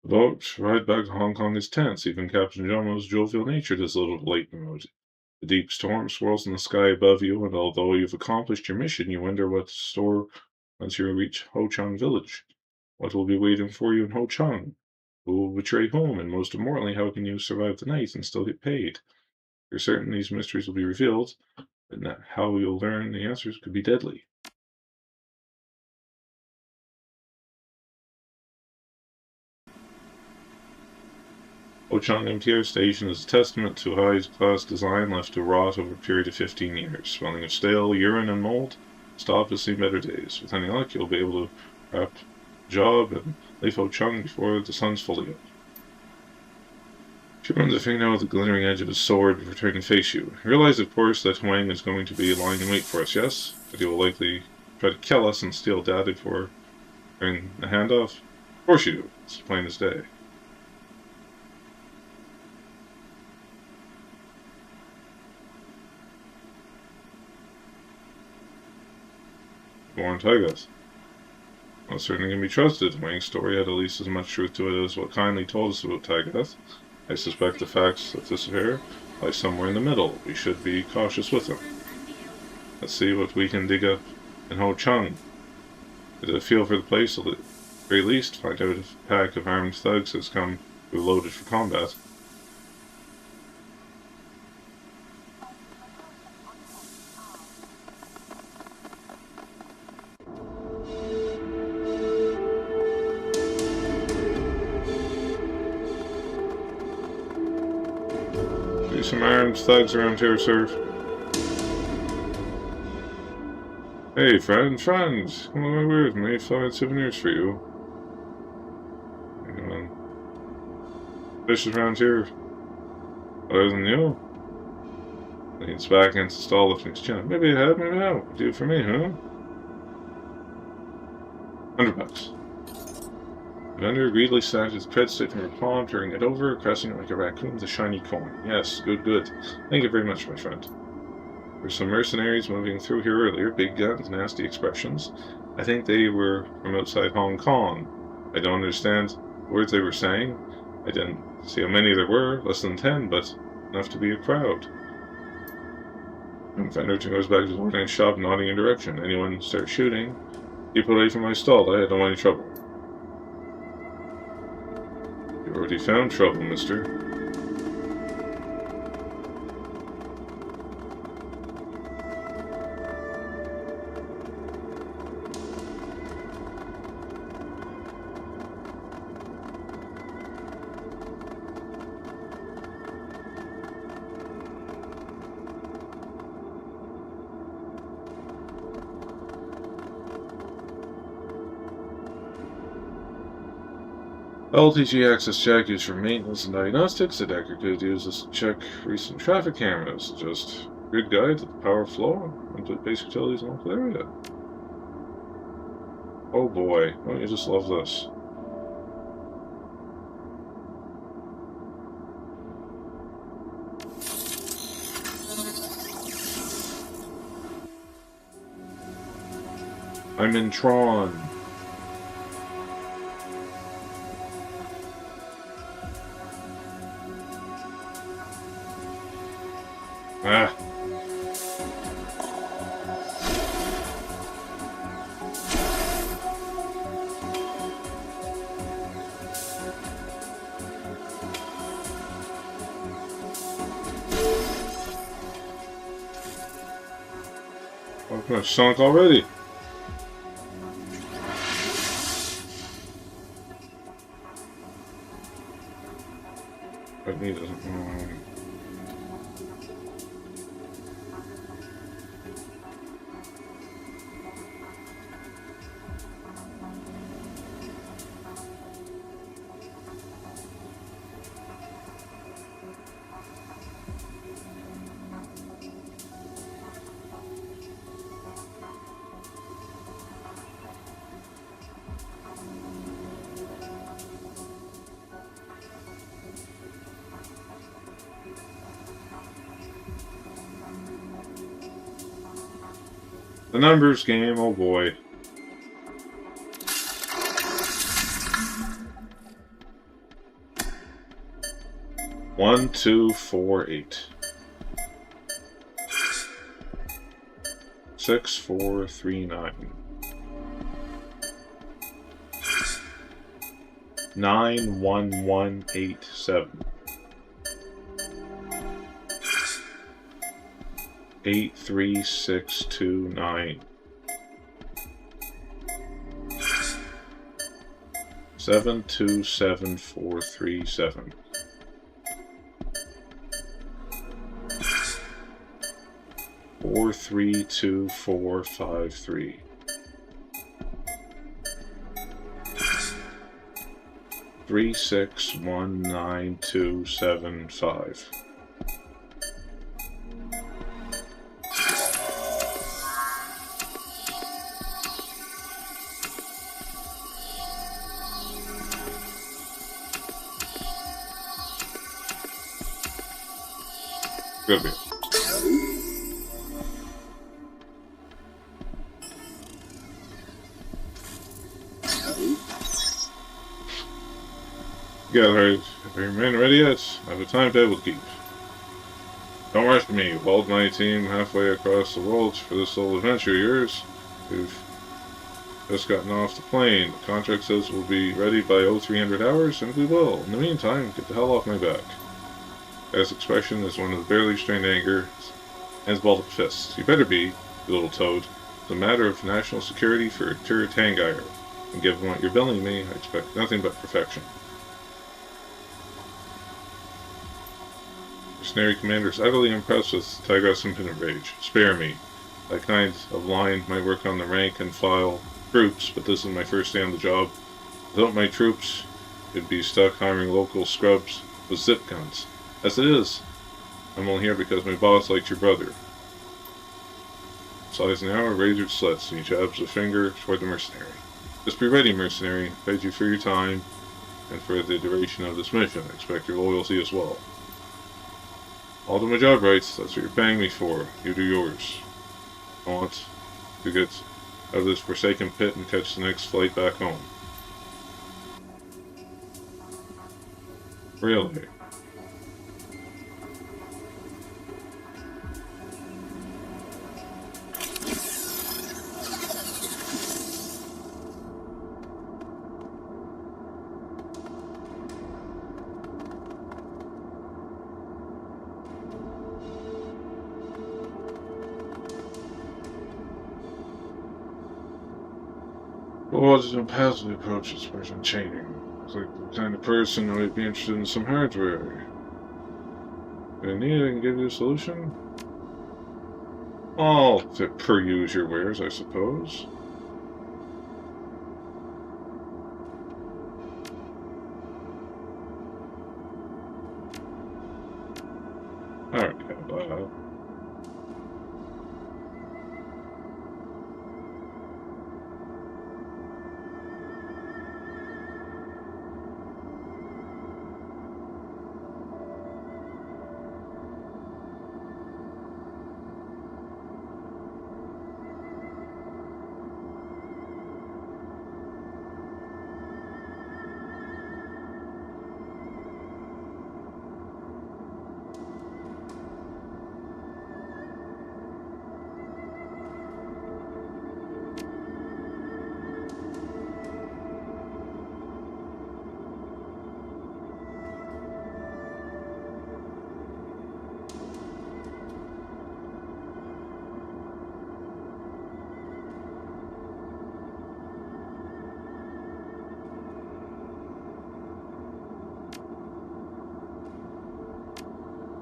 The boat ride back to Hong Kong is tense. Even Captain Jomo's jovial nature is a little late mode. The deep storm swirls in the sky above you, and although you've accomplished your mission, you wonder what's in store once you reach Ho Chang village. What will be waiting for you in Ho Chang? Who will betray whom? And most importantly, how can you survive the night and still get paid? You're certain these mysteries will be revealed, but how you'll learn the answers could be deadly. Ho Chang MTR station is a testament to high-class design left to rot over a period of 15 years. Smelling of stale, urine, and mold, stop has seen better days. With any luck, you'll be able to wrap the job and leave Ho Chang before the sun's fully up. She runs a finger with the glittering edge of his sword before turning to face you. You realize, of course, that Huang is going to be lying in wait for us, yes? That he will likely try to kill us and steal Data before during the handoff? Of course you do. It's plain as day. Born Tigers. Well, certainly can be trusted. Wang's story had at least as much truth to it as what kindly told us about Tagath. I suspect the facts of this affair lie somewhere in the middle. We should be cautious with them. Let's see what we can dig up in Ho Chang. Get a feel for the place, at the very least. Find out if a pack of armed thugs has come reloaded for combat. Some armed thugs around here, sir. Hey, friend, come on over with me. Find souvenirs for you. Fish around here. Other than you? Leans back against the stall, lifting his chin. Maybe it had, maybe no. Do it for me, huh? $100. The vendor greedily snatched his credit stick from her palm, turning it over, caressing it like a raccoon with a shiny coin. Yes, good. Thank you very much, my friend. There's some mercenaries moving through here earlier, big guns, nasty expressions. I think they were from outside Hong Kong. I don't understand the words they were saying. I didn't see how many there were, less than 10, but enough to be a crowd. The vendor goes back to his organized shop, nodding in direction. Anyone start shooting? Keep away from my stall, I don't want any trouble. You already found trouble, mister. LTG access check used for maintenance and diagnostics. The decker could use this to check recent traffic cameras. Just grid guide to the power flow and basic utilities in local area. Oh boy, don't you just love this? I'm in Tron. Ah. Oh, sunk already. But he doesn't. The numbers game, oh boy. One, 2, 4, 8. 6, 4, 3, 9. 9, 1, 1, 8, 7. 8, 3, 6, 2, 9. 7, 2, 7, 4, 3, 7. 4, 3, 2, 4, 5, 3. 3, 6, 1, 9, 2, 7, 5. Good be. Yeah, are your men ready yet? I have a timetable to keep. Don't rush me. Hold my team halfway across the world for this little adventure of yours. We've just gotten off the plane. The contract says we'll be ready by 0300 hours, and we will. In the meantime, get the hell off my back. His expression is one of barely restrained anger, and his balled up fists. You better be, you little toad. It's a matter of national security for Tur Tangire, and given what you're billing me, I expect nothing but perfection. Mercenary commander is utterly impressed with Tigras' infinite rage. Spare me. That kind of line might work on the rank and file troops, but this is my first day on the job. Without my troops, you'd be stuck hiring local scrubs with zip guns. As it is, I'm only here because my boss likes your brother. Size an hour, razored slits, and he jabs a finger toward the mercenary. Just be ready, mercenary. Paid you for your time, and for the duration of this mission. I expect your loyalty as well. I'll do my job right, that's what you're paying me for. You do yours. I want to get out of this forsaken pit and catch the next flight back home. Really? Well, just impassively approach this person chaining. It's like the kind of person who might be interested in some hardware. If you need it, I can give you a solution. I'll peruse your wares, I suppose.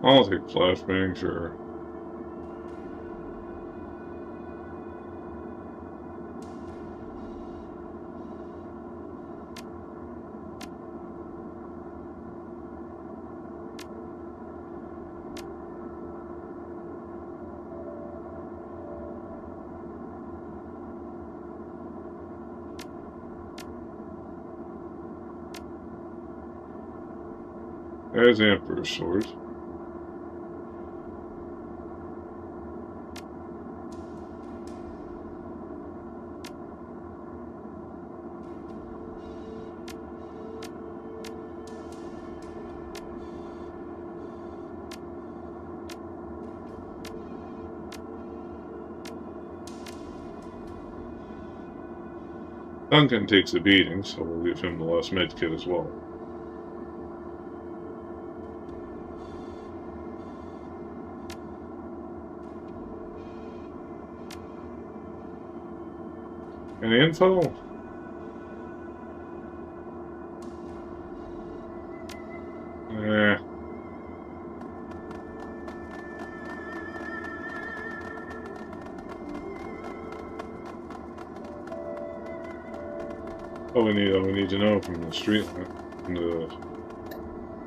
I'll take flashbang, sure. There's the Emperor's sword. Duncan takes a beating, so we'll give him the last medkit as well. Any info? Oh, we need to know from the street light. From the,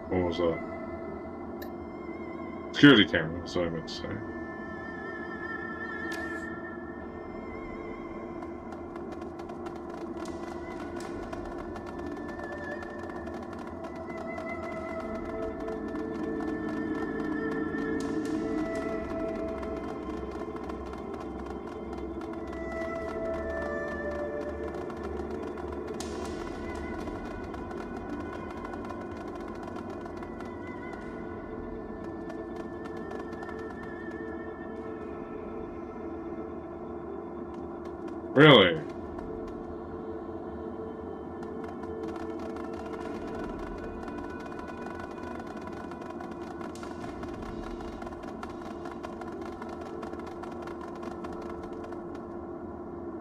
what was that? Security camera, that's what I meant to say. Really?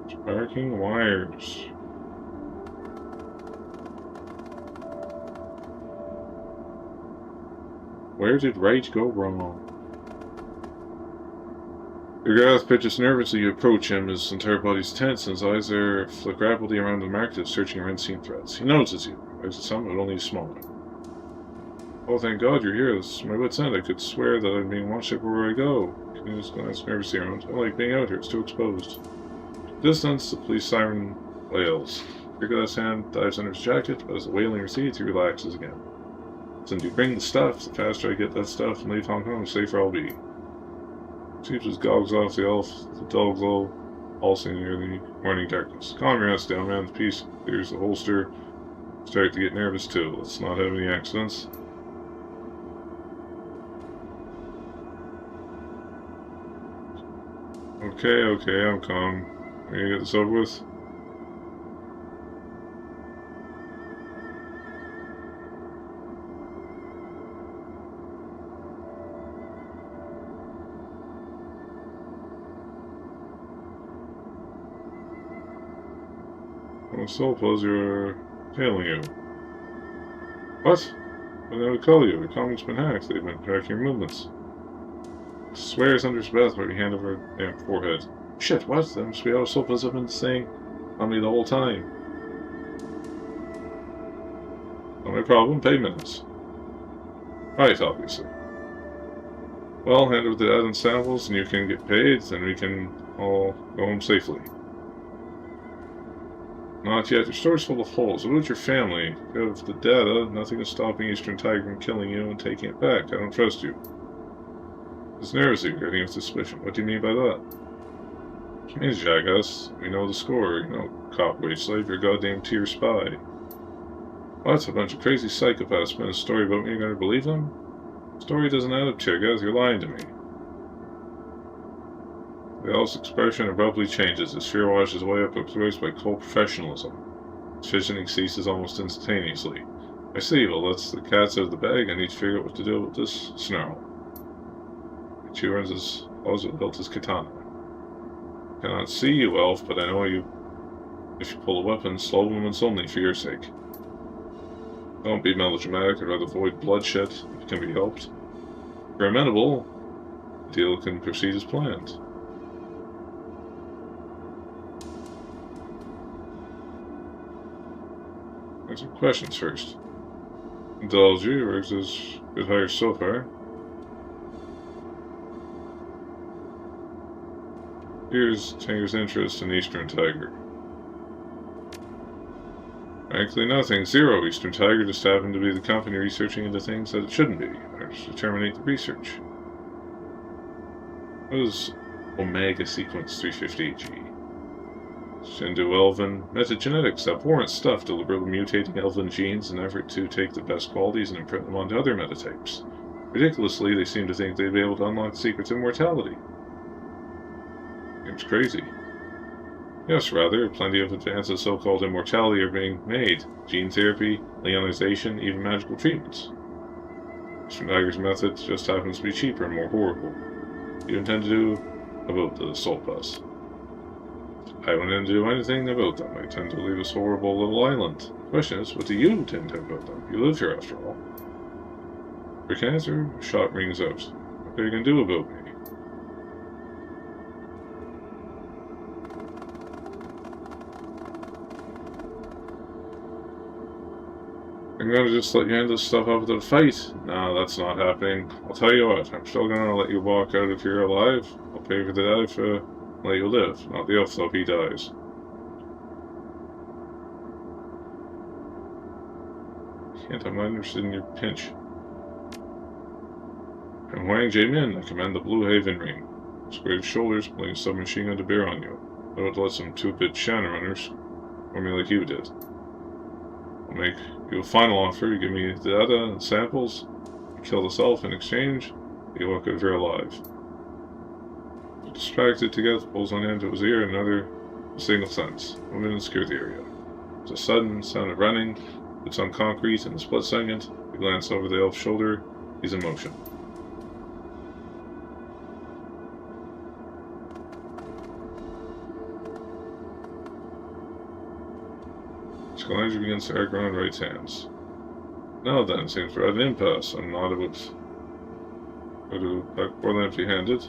Sparking wires. Where did Right go wrong? Your pitches nervously. You approach him. His entire body's tense, and his eyes there flick rapidly around the market, searching for unseen threats. He notices you. There's a sound, but only a small one. Oh, thank God you're here. This is my wit's end. I could swear that I'm being watched everywhere I go. Can you just glance nervously around? I like being out here. It's too exposed. Distance, the police siren wails. Your glass hand dives under his jacket, but as the wailing recedes, he relaxes again. Since you bring the stuff, the faster I get that stuff and leave Hong Kong, the safer I'll be. Keeps his goggles off the elf, the dull glow, pulsing near the morning darkness. Calm your ass down, man. The piece clears the holster. Start to get nervous too. Let's not have any accidents. Okay, I'm calm. Are you gonna get this over with? Well, so close you're failing you. What? What did I call you? Your comment's been hacked. They've been tracking your movements. Swears under his breath, putting your hand over your forehead. Shit, what? That must be how Sophas have been saying on me the whole time. Not my problem. Pay minutes. Right, obviously. Well, hand over the add-in samples and you can get paid, then we can all go home safely. Not yet. Your store's full of holes. What about your family? If you have the data, nothing is stopping Eastern Tiger from killing you and taking it back. I don't trust you. It's nervous that you're getting with suspicion. What do you mean by that? It means, jackass. We know the score. You know, cop, wage slave, you're a goddamn tier spy. What? A bunch of crazy psychopaths spin a story about me. You're gonna believe them? The story doesn't add up, jackass. You're lying to me. The elf's expression abruptly changes. His fear washes away up replaced by cold professionalism. His fidgeting ceases almost instantaneously. I see. Well, that's the cat's out of the bag. I need to figure out what to do with this snarl. He runs his claws with hilt his katana. I cannot see you, elf, but I know you. If you pull a weapon, slow movements only for your sake. Don't be melodramatic. I'd rather avoid bloodshed if it can be helped. If you're amenable, the deal can proceed as planned. There's some questions first. Indulge works as good hire so far. Here's Tanger's interest in Eastern Tiger. Frankly, nothing. Zero. Eastern Tiger just happened to be the company researching into things that it shouldn't be. Or to terminate the research. What is Omega Sequence 350G? Shindu Elven metagenetics, abhorrent stuff, deliberately mutating Elven genes in an effort to take the best qualities and imprint them onto other metatypes. Ridiculously, they seem to think they'd be able to unlock the secrets of immortality. Seems crazy. Yes, rather, plenty of advances of so-called immortality are being made. Gene therapy, leonization, even magical treatments. Mr. Niger's method just happens to be cheaper and more horrible. What do you intend to do about the Soul Pass? I don't intend to do anything about them. I intend to leave this horrible little island. The question is, what do you intend to do about them? You live here after all. For cancer, a shot rings out. What are you going to do about me? I'm going to just let you end this stuff up without a fight. No, that's not happening. I'll tell you what, I'm still going to let you walk out if you're alive. I'll pay for the dead if let you live. Not the elf, though, he dies. Can't, I'm not interested in your pinch. I'm Wang Jaemin. I command the Blue Haven Ring. Squared shoulders, pulling a submachine gun to bear on you. I don't let some two-bit Shadowrunners or me like you did. I'll make you a final offer. You give me data and samples. You kill this elf in exchange. You walk out if you're alive. You're distracted to get pulls on end to his ear and another single sentence. Move in and secure the area. There's a sudden sound of running. It's on concrete in a split second. You glance over the elf's shoulder. He's in motion. Excalibur begins to air on right hands. Now then, seems we're at an impasse. I'm not about to go back more than empty-handed.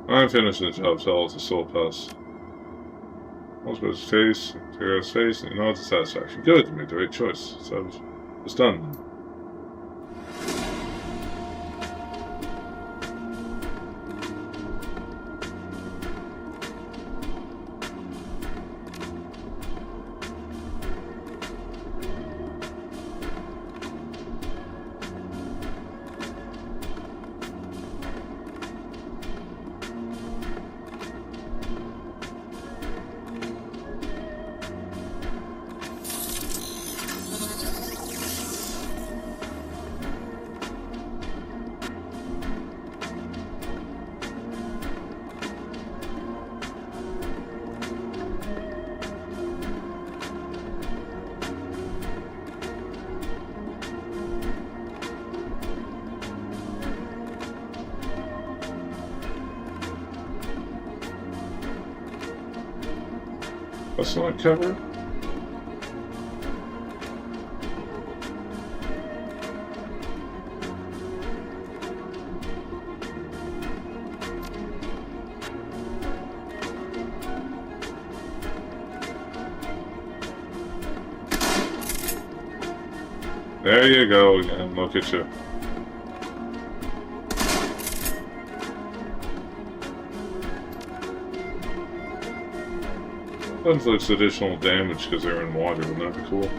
I'm finishing the job, tell us the Soul Pass. Almost about his face, tear out his face, and he nods in satisfaction. Good, you made the right choice. So it's done. That's not cover. There you go again, look at you. That inflicts additional damage because they're in water, wouldn't that be cool?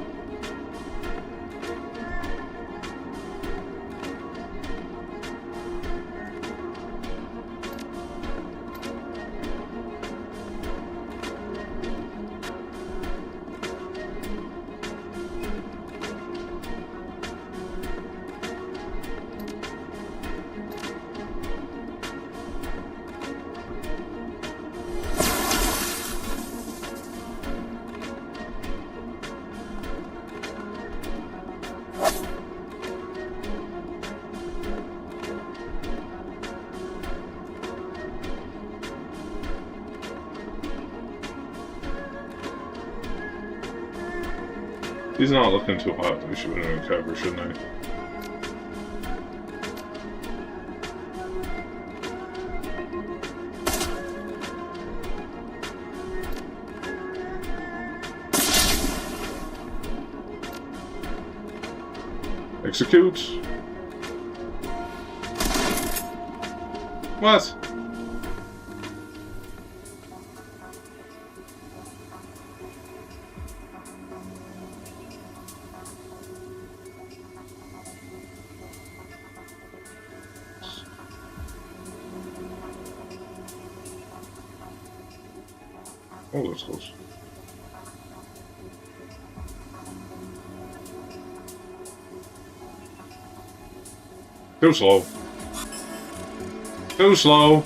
He's not looking too hot. We should have been in cover, shouldn't I? Execute! What? Oh, that's close. Too slow. Too slow.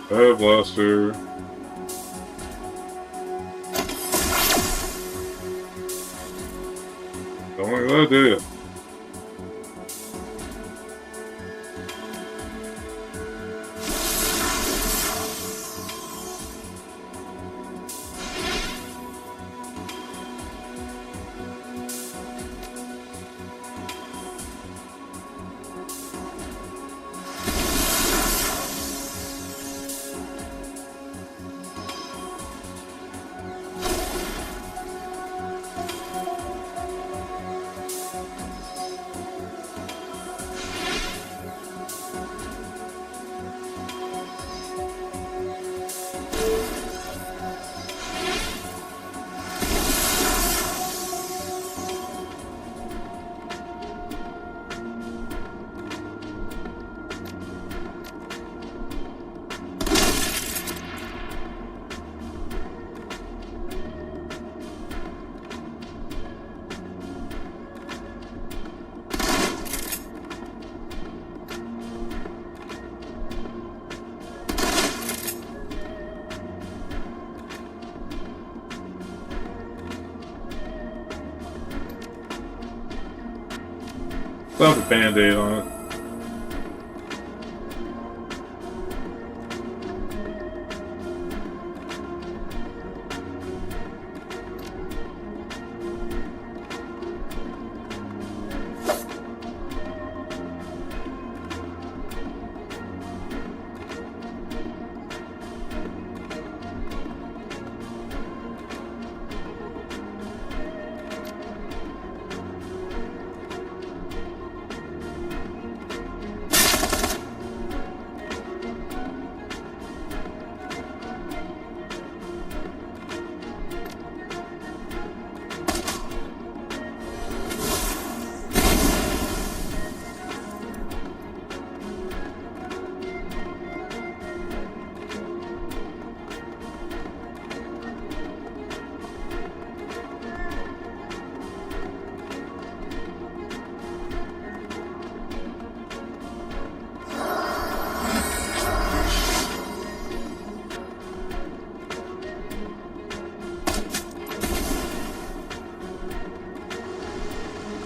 Fire blaster. Don't like that, do you? Slap a band-aid on it.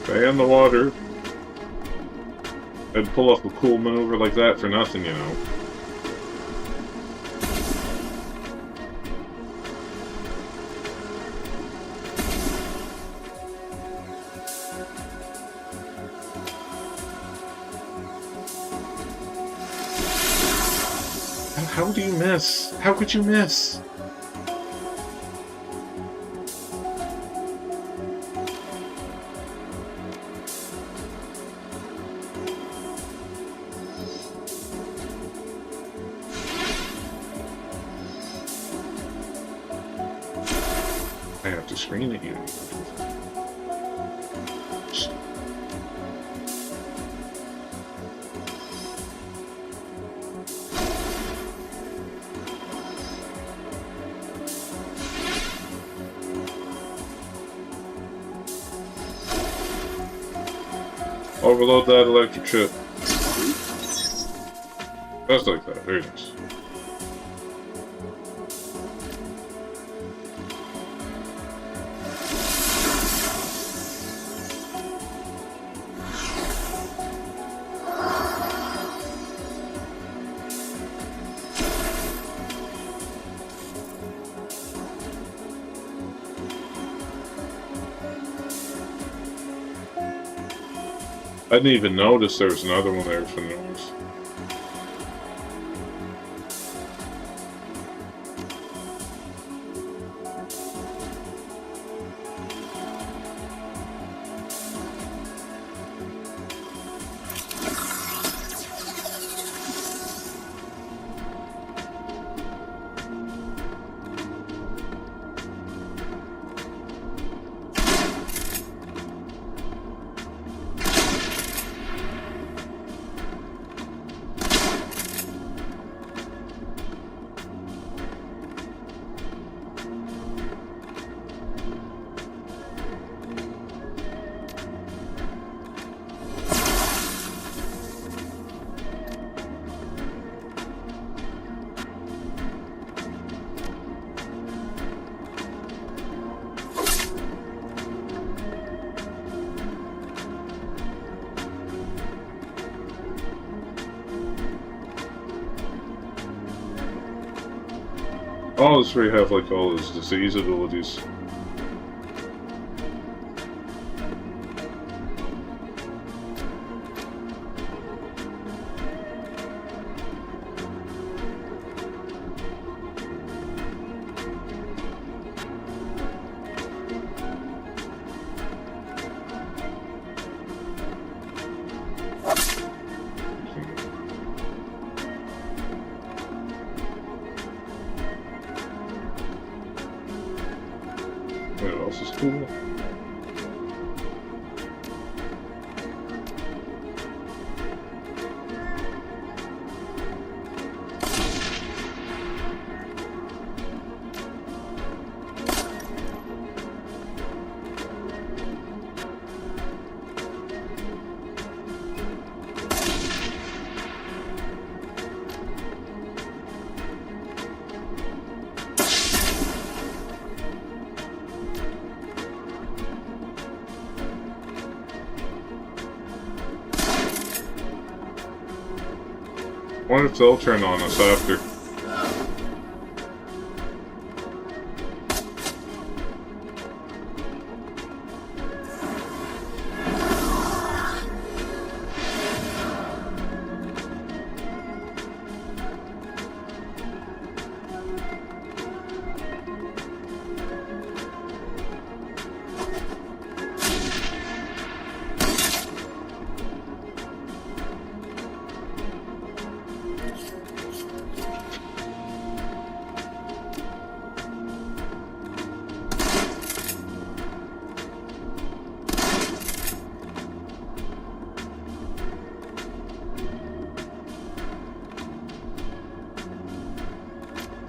Stay in the water. I'd pull off a cool maneuver like that for nothing, you know. How do you miss? How could you miss? I have to scream at you. Overload that electric chip. Just like that. Very nice. I didn't even notice there was another one there for noise. Oh, this is where you have like all his disease abilities. What else is cool? I wonder if they'll turn on us after.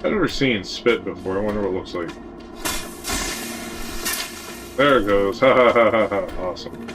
I've never seen spit before. I wonder what it looks like. There it goes. Ha ha ha ha ha. Awesome.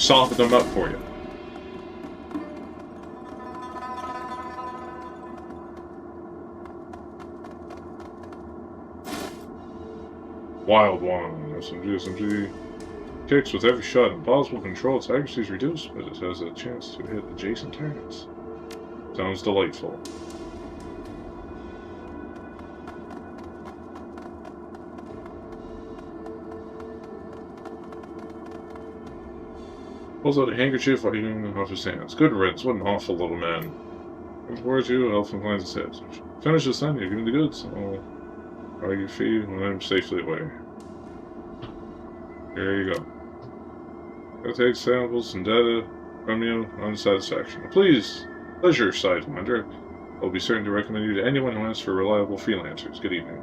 soften them up for you. Wild one. SMG. Kicks with every shot. Impossible control. Its accuracy is reduced, but it has a chance to hit adjacent targets. Sounds delightful. Pulls out a handkerchief wiping off his hands. Good riddance. What an awful little man. Towards you, Elf inclines his head. Finish this then. You're giving the goods. I'll ride your feet when I'm safely away. Here you go. I'll take samples and data from you on satisfaction. Please, pleasure, Sidewinder. I'll be certain to recommend you to anyone who asks for reliable freelancers. Good evening.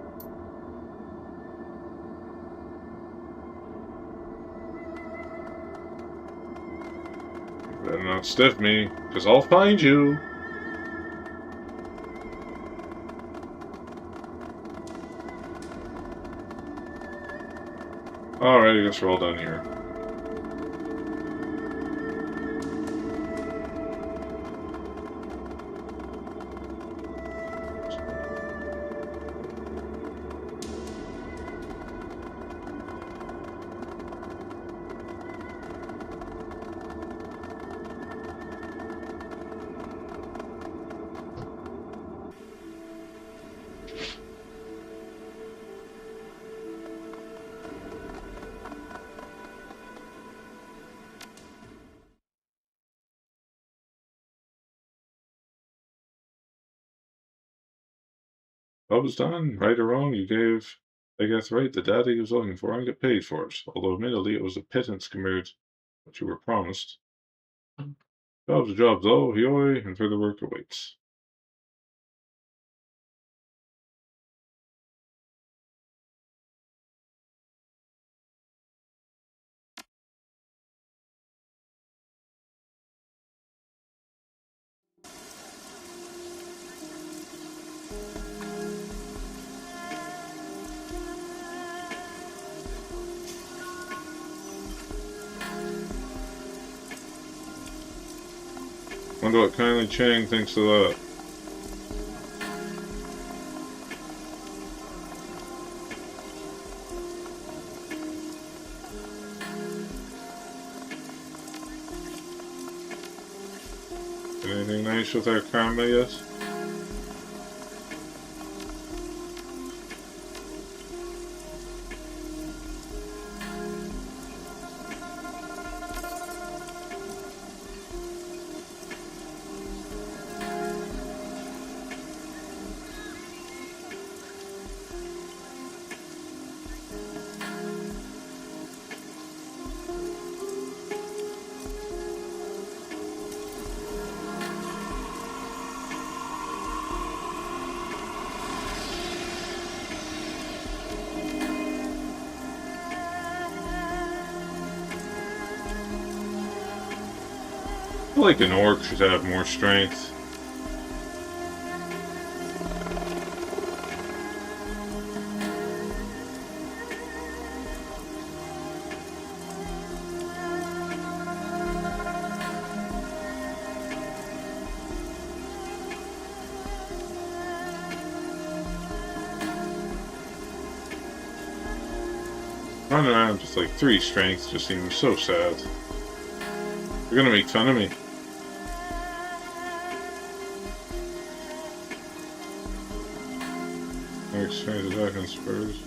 You better not stiff me, because I'll find you. Alright, I guess we're all done here. What was done, right or wrong, you gave Megath right the data he was looking for and get paid for it, although admittedly it was a pittance compared to what you were promised. Job's a job though, hioi, and further work awaits. Wonder what Kindly Chang thinks of that. Anything nice with our karma yet? I feel like an orc should have more strength. Running around with like 3 strength just seems so sad. They're gonna make fun of me. Strength attack and spurs.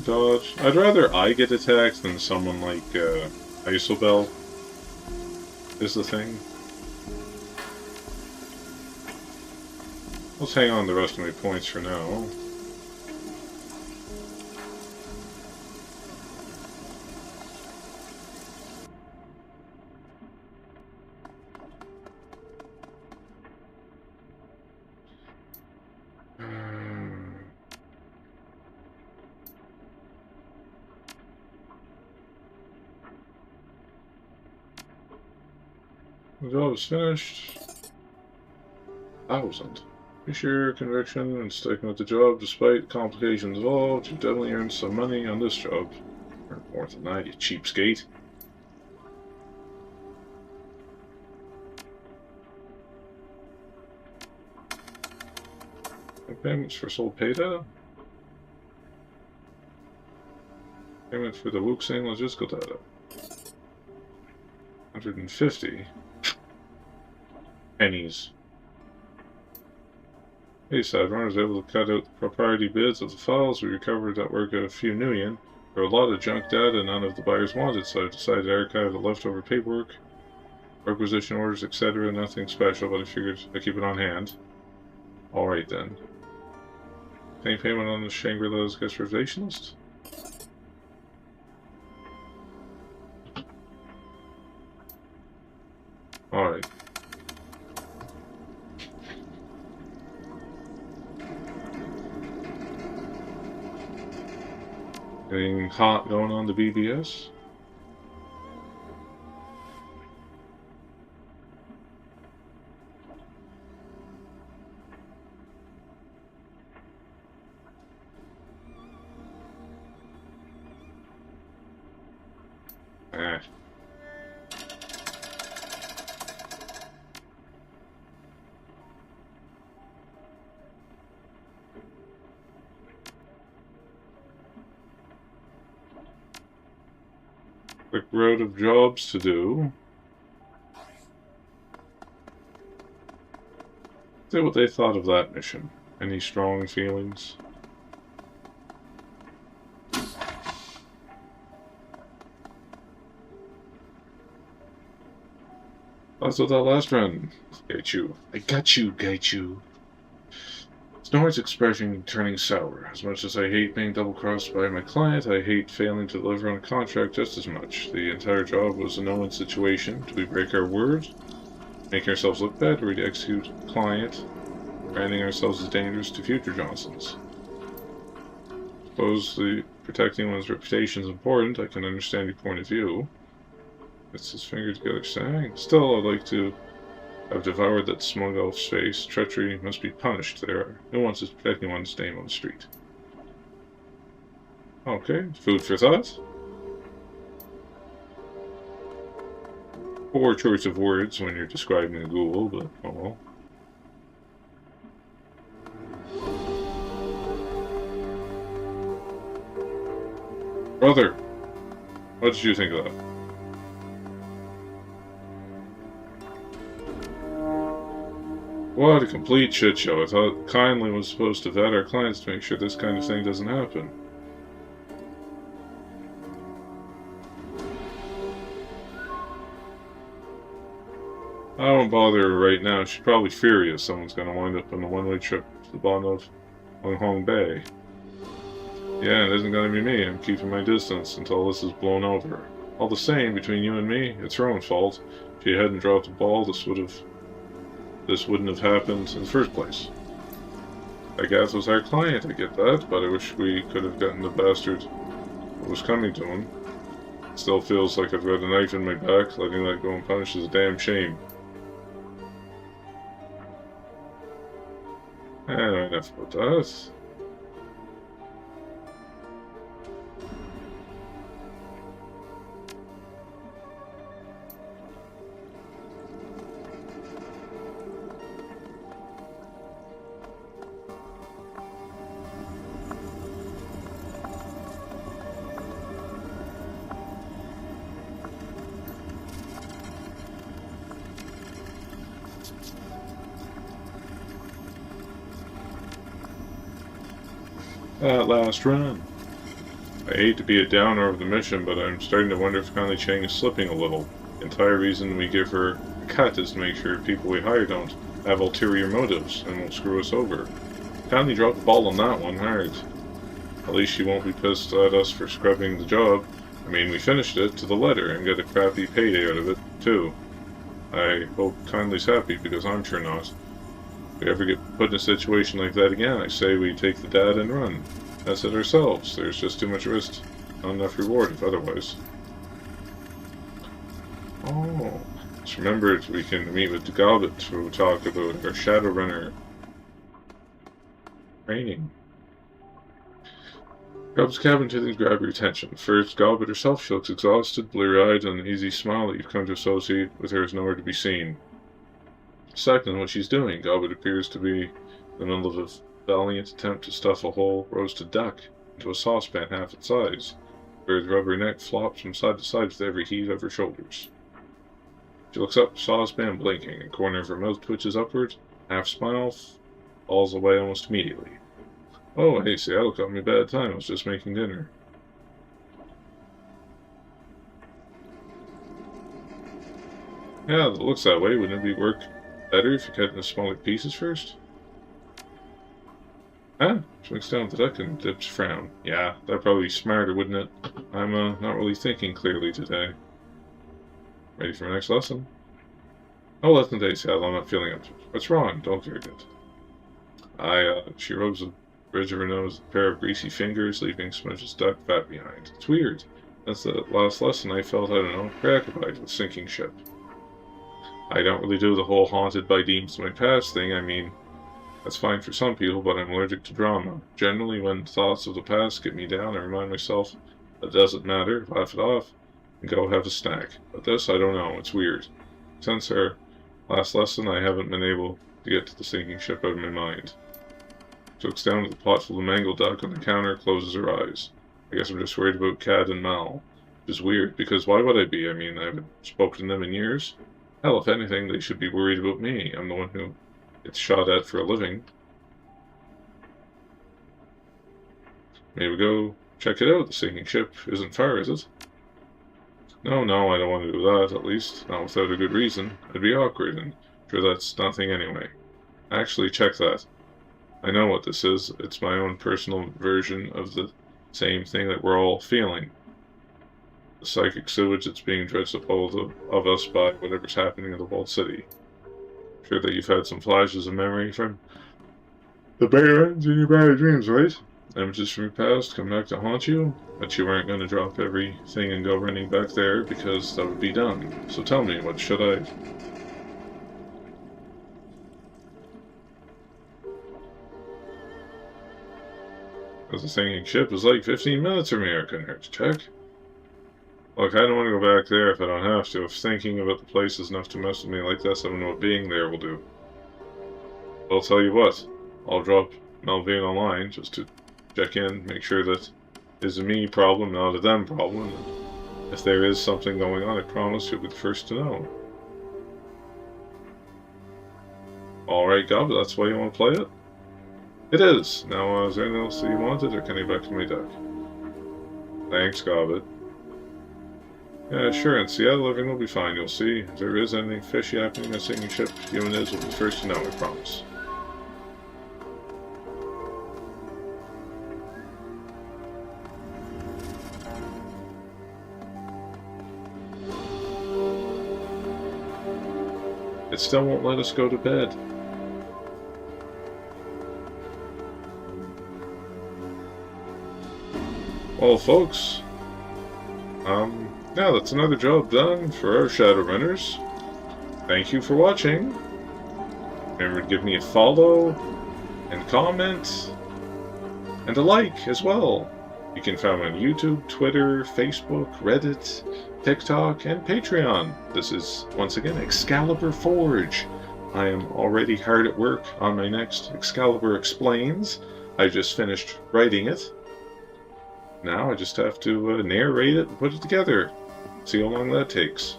Dodge. I'd rather I get attacked than someone like Isobel is the thing. Let's hang on the rest of my points for now. The job is finished. 1,000. Be sure your conviction and sticking with the job despite complications involved. You definitely earned some money on this job. Earned more than that, you cheapskate. Payments for sold pay data? Payment for the Wuxing logistical data. 150 pennies. Hey, Shadowrun was able to cut out the proprietary bids of the files. We recovered that work at a few new yen. There were a lot of junk data none of the buyers wanted, so I decided to archive the leftover paperwork, requisition orders, etc. Nothing special, but I figured I'd keep it on hand. Alright then. Any payment on the Shangri-La's guest reservation list? Alright. Getting hot going on the BBS? Eh. Quick road of jobs to do. See what they thought of that mission. Any strong feelings? That's what that last run. Gaichu. I got you, Gaichu. Snorri's expression turning sour. As much as I hate being double-crossed by my client, I hate failing to deliver on a contract just as much. The entire job was a no-win situation. Do we break our word? Making ourselves look bad, or we execute the client, branding ourselves as dangerous to future Johnsons? Suppose the protecting one's reputation is important. I can understand your point of view. Gets his finger together, saying, still, I'd like to have devoured that smug elf's face. Treachery must be punished. There are nuances protecting one's name on the street. Okay, food for thought. Poor choice of words when you're describing a ghoul, but oh well. Brother, what did you think of that? What a complete shit show. I thought Kindly was supposed to vet our clients to make sure this kind of thing doesn't happen. I don't bother her right now. She's probably furious someone's gonna wind up on a one-way trip to the bottom of Hong Bay. Yeah, it isn't gonna be me. I'm keeping my distance until this is blown over. All the same, between you and me, it's her own fault. If she hadn't dropped the ball, this wouldn't have happened in the first place. Agath was our client, I get that, but I wish we could have gotten the bastard what was coming to him. It still feels like I've got a knife in my back. Letting that go unpunished is a damn shame. Enough about that. That last run. I hate to be a downer of the mission, but I'm starting to wonder if Conley Chang is slipping a little. The entire reason we give her a cut is to make sure people we hire don't have ulterior motives and won't screw us over. Conley dropped the ball on that one hard. At least she won't be pissed at us for scrubbing the job. I mean, we finished it to the letter and got a crappy payday out of it, too. I hope Conley's happy, because I'm sure not. If we ever get put in a situation like that again, I say we take the data and run. That's it ourselves. There's just too much risk, not enough reward if otherwise. Oh, Just remembered we can meet with the Gobbet to talk about our Shadowrunner training. Gobbet's cabin didn't grab your attention. First, Gobbet herself, she looks exhausted, bleary-eyed, and the easy smile that you've come to associate with her is nowhere to be seen. Second, what she's doing. Gobbet appears to be in the middle of a valiant attempt to stuff a whole roasted duck into a saucepan half its size. Her rubber neck flops from side to side with every heave of her shoulders. She looks up, saucepan blinking, a corner of her mouth twitches upward, half smile, falls away almost immediately. Oh, hey, Seattle caught me a bad time. I was just making dinner. Yeah, it looks that way. Wouldn't it work better if you cut into smaller pieces first? Huh? She looks down at the duck and dips frown. Yeah, that'd probably be smarter, wouldn't it? I'm not really thinking clearly today. Ready for my next lesson? Oh, lesson today, Seattle. I'm not feeling up to it. What's wrong? Don't get it. She rubs the bridge of her nose with a pair of greasy fingers, leaving smudges duck fat behind. It's weird. That's the last lesson I felt, I don't know, preoccupied with sinking ship. I don't really do the whole haunted by demons of my past thing. I mean, that's fine for some people, but I'm allergic to drama. Generally, when thoughts of the past get me down, I remind myself that it doesn't matter, laugh it off, and go have a snack. But this, I don't know, it's weird. Since our last lesson, I haven't been able to get to the sinking ship out of my mind. She looks down at the pot full of mangled duck on the counter, closes her eyes. I guess I'm just worried about Cad and Mal. Which is weird, because why would I be? I mean, I haven't spoken to them in years. Hell, if anything, they should be worried about me. I'm the one who gets shot at for a living. Maybe go check it out. The sinking ship isn't far, is it? No, I don't want to do that, at least. Not without a good reason. It'd be awkward, and sure that's nothing anyway. Actually, check that. I know what this is. It's my own personal version of the same thing that we're all feeling. The psychic sewage that's being dredged up all of us by whatever's happening in the walled city. Sure that you've had some flashes of memory from the Barrens in your bad dreams, right? Images from your past come back to haunt you, but you weren't going to drop everything and go running back there because that would be dumb. So tell me, what should I... Because the sinking ship is like 15 minutes from here. Couldn't hurt to check. Look, I don't want to go back there if I don't have to. If thinking about the place is enough to mess with me like this, I don't know what being there will do. I'll tell you what. I'll drop Melvin online just to check in, make sure that it's a me problem, not a them problem. And if there is something going on, I promise you'll be the first to know. Alright, Gob, that's why you want to play it? It is. Now, is there anything else that you wanted, or can I back to my duck? Thanks, Gobbet. Yeah, sure, in Seattle everything will be fine, you'll see. If there is anything fishy happening in the sinking ship, you and Iz will be first to know, I promise. It still won't let us go to bed. Well, folks, yeah, that's another job done for our Shadowrunners. Thank you for watching. Remember to give me a follow, and comment, and a like as well. You can find me on YouTube, Twitter, Facebook, Reddit, TikTok, and Patreon. This is, once again, Excalibur Forge. I am already hard at work on my next Excalibur Explains. I just finished writing it. Now I just have to narrate it and put it together. See how long that takes.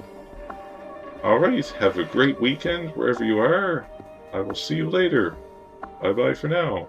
Alright, have a great weekend wherever you are. I will see you later. Bye-bye for now.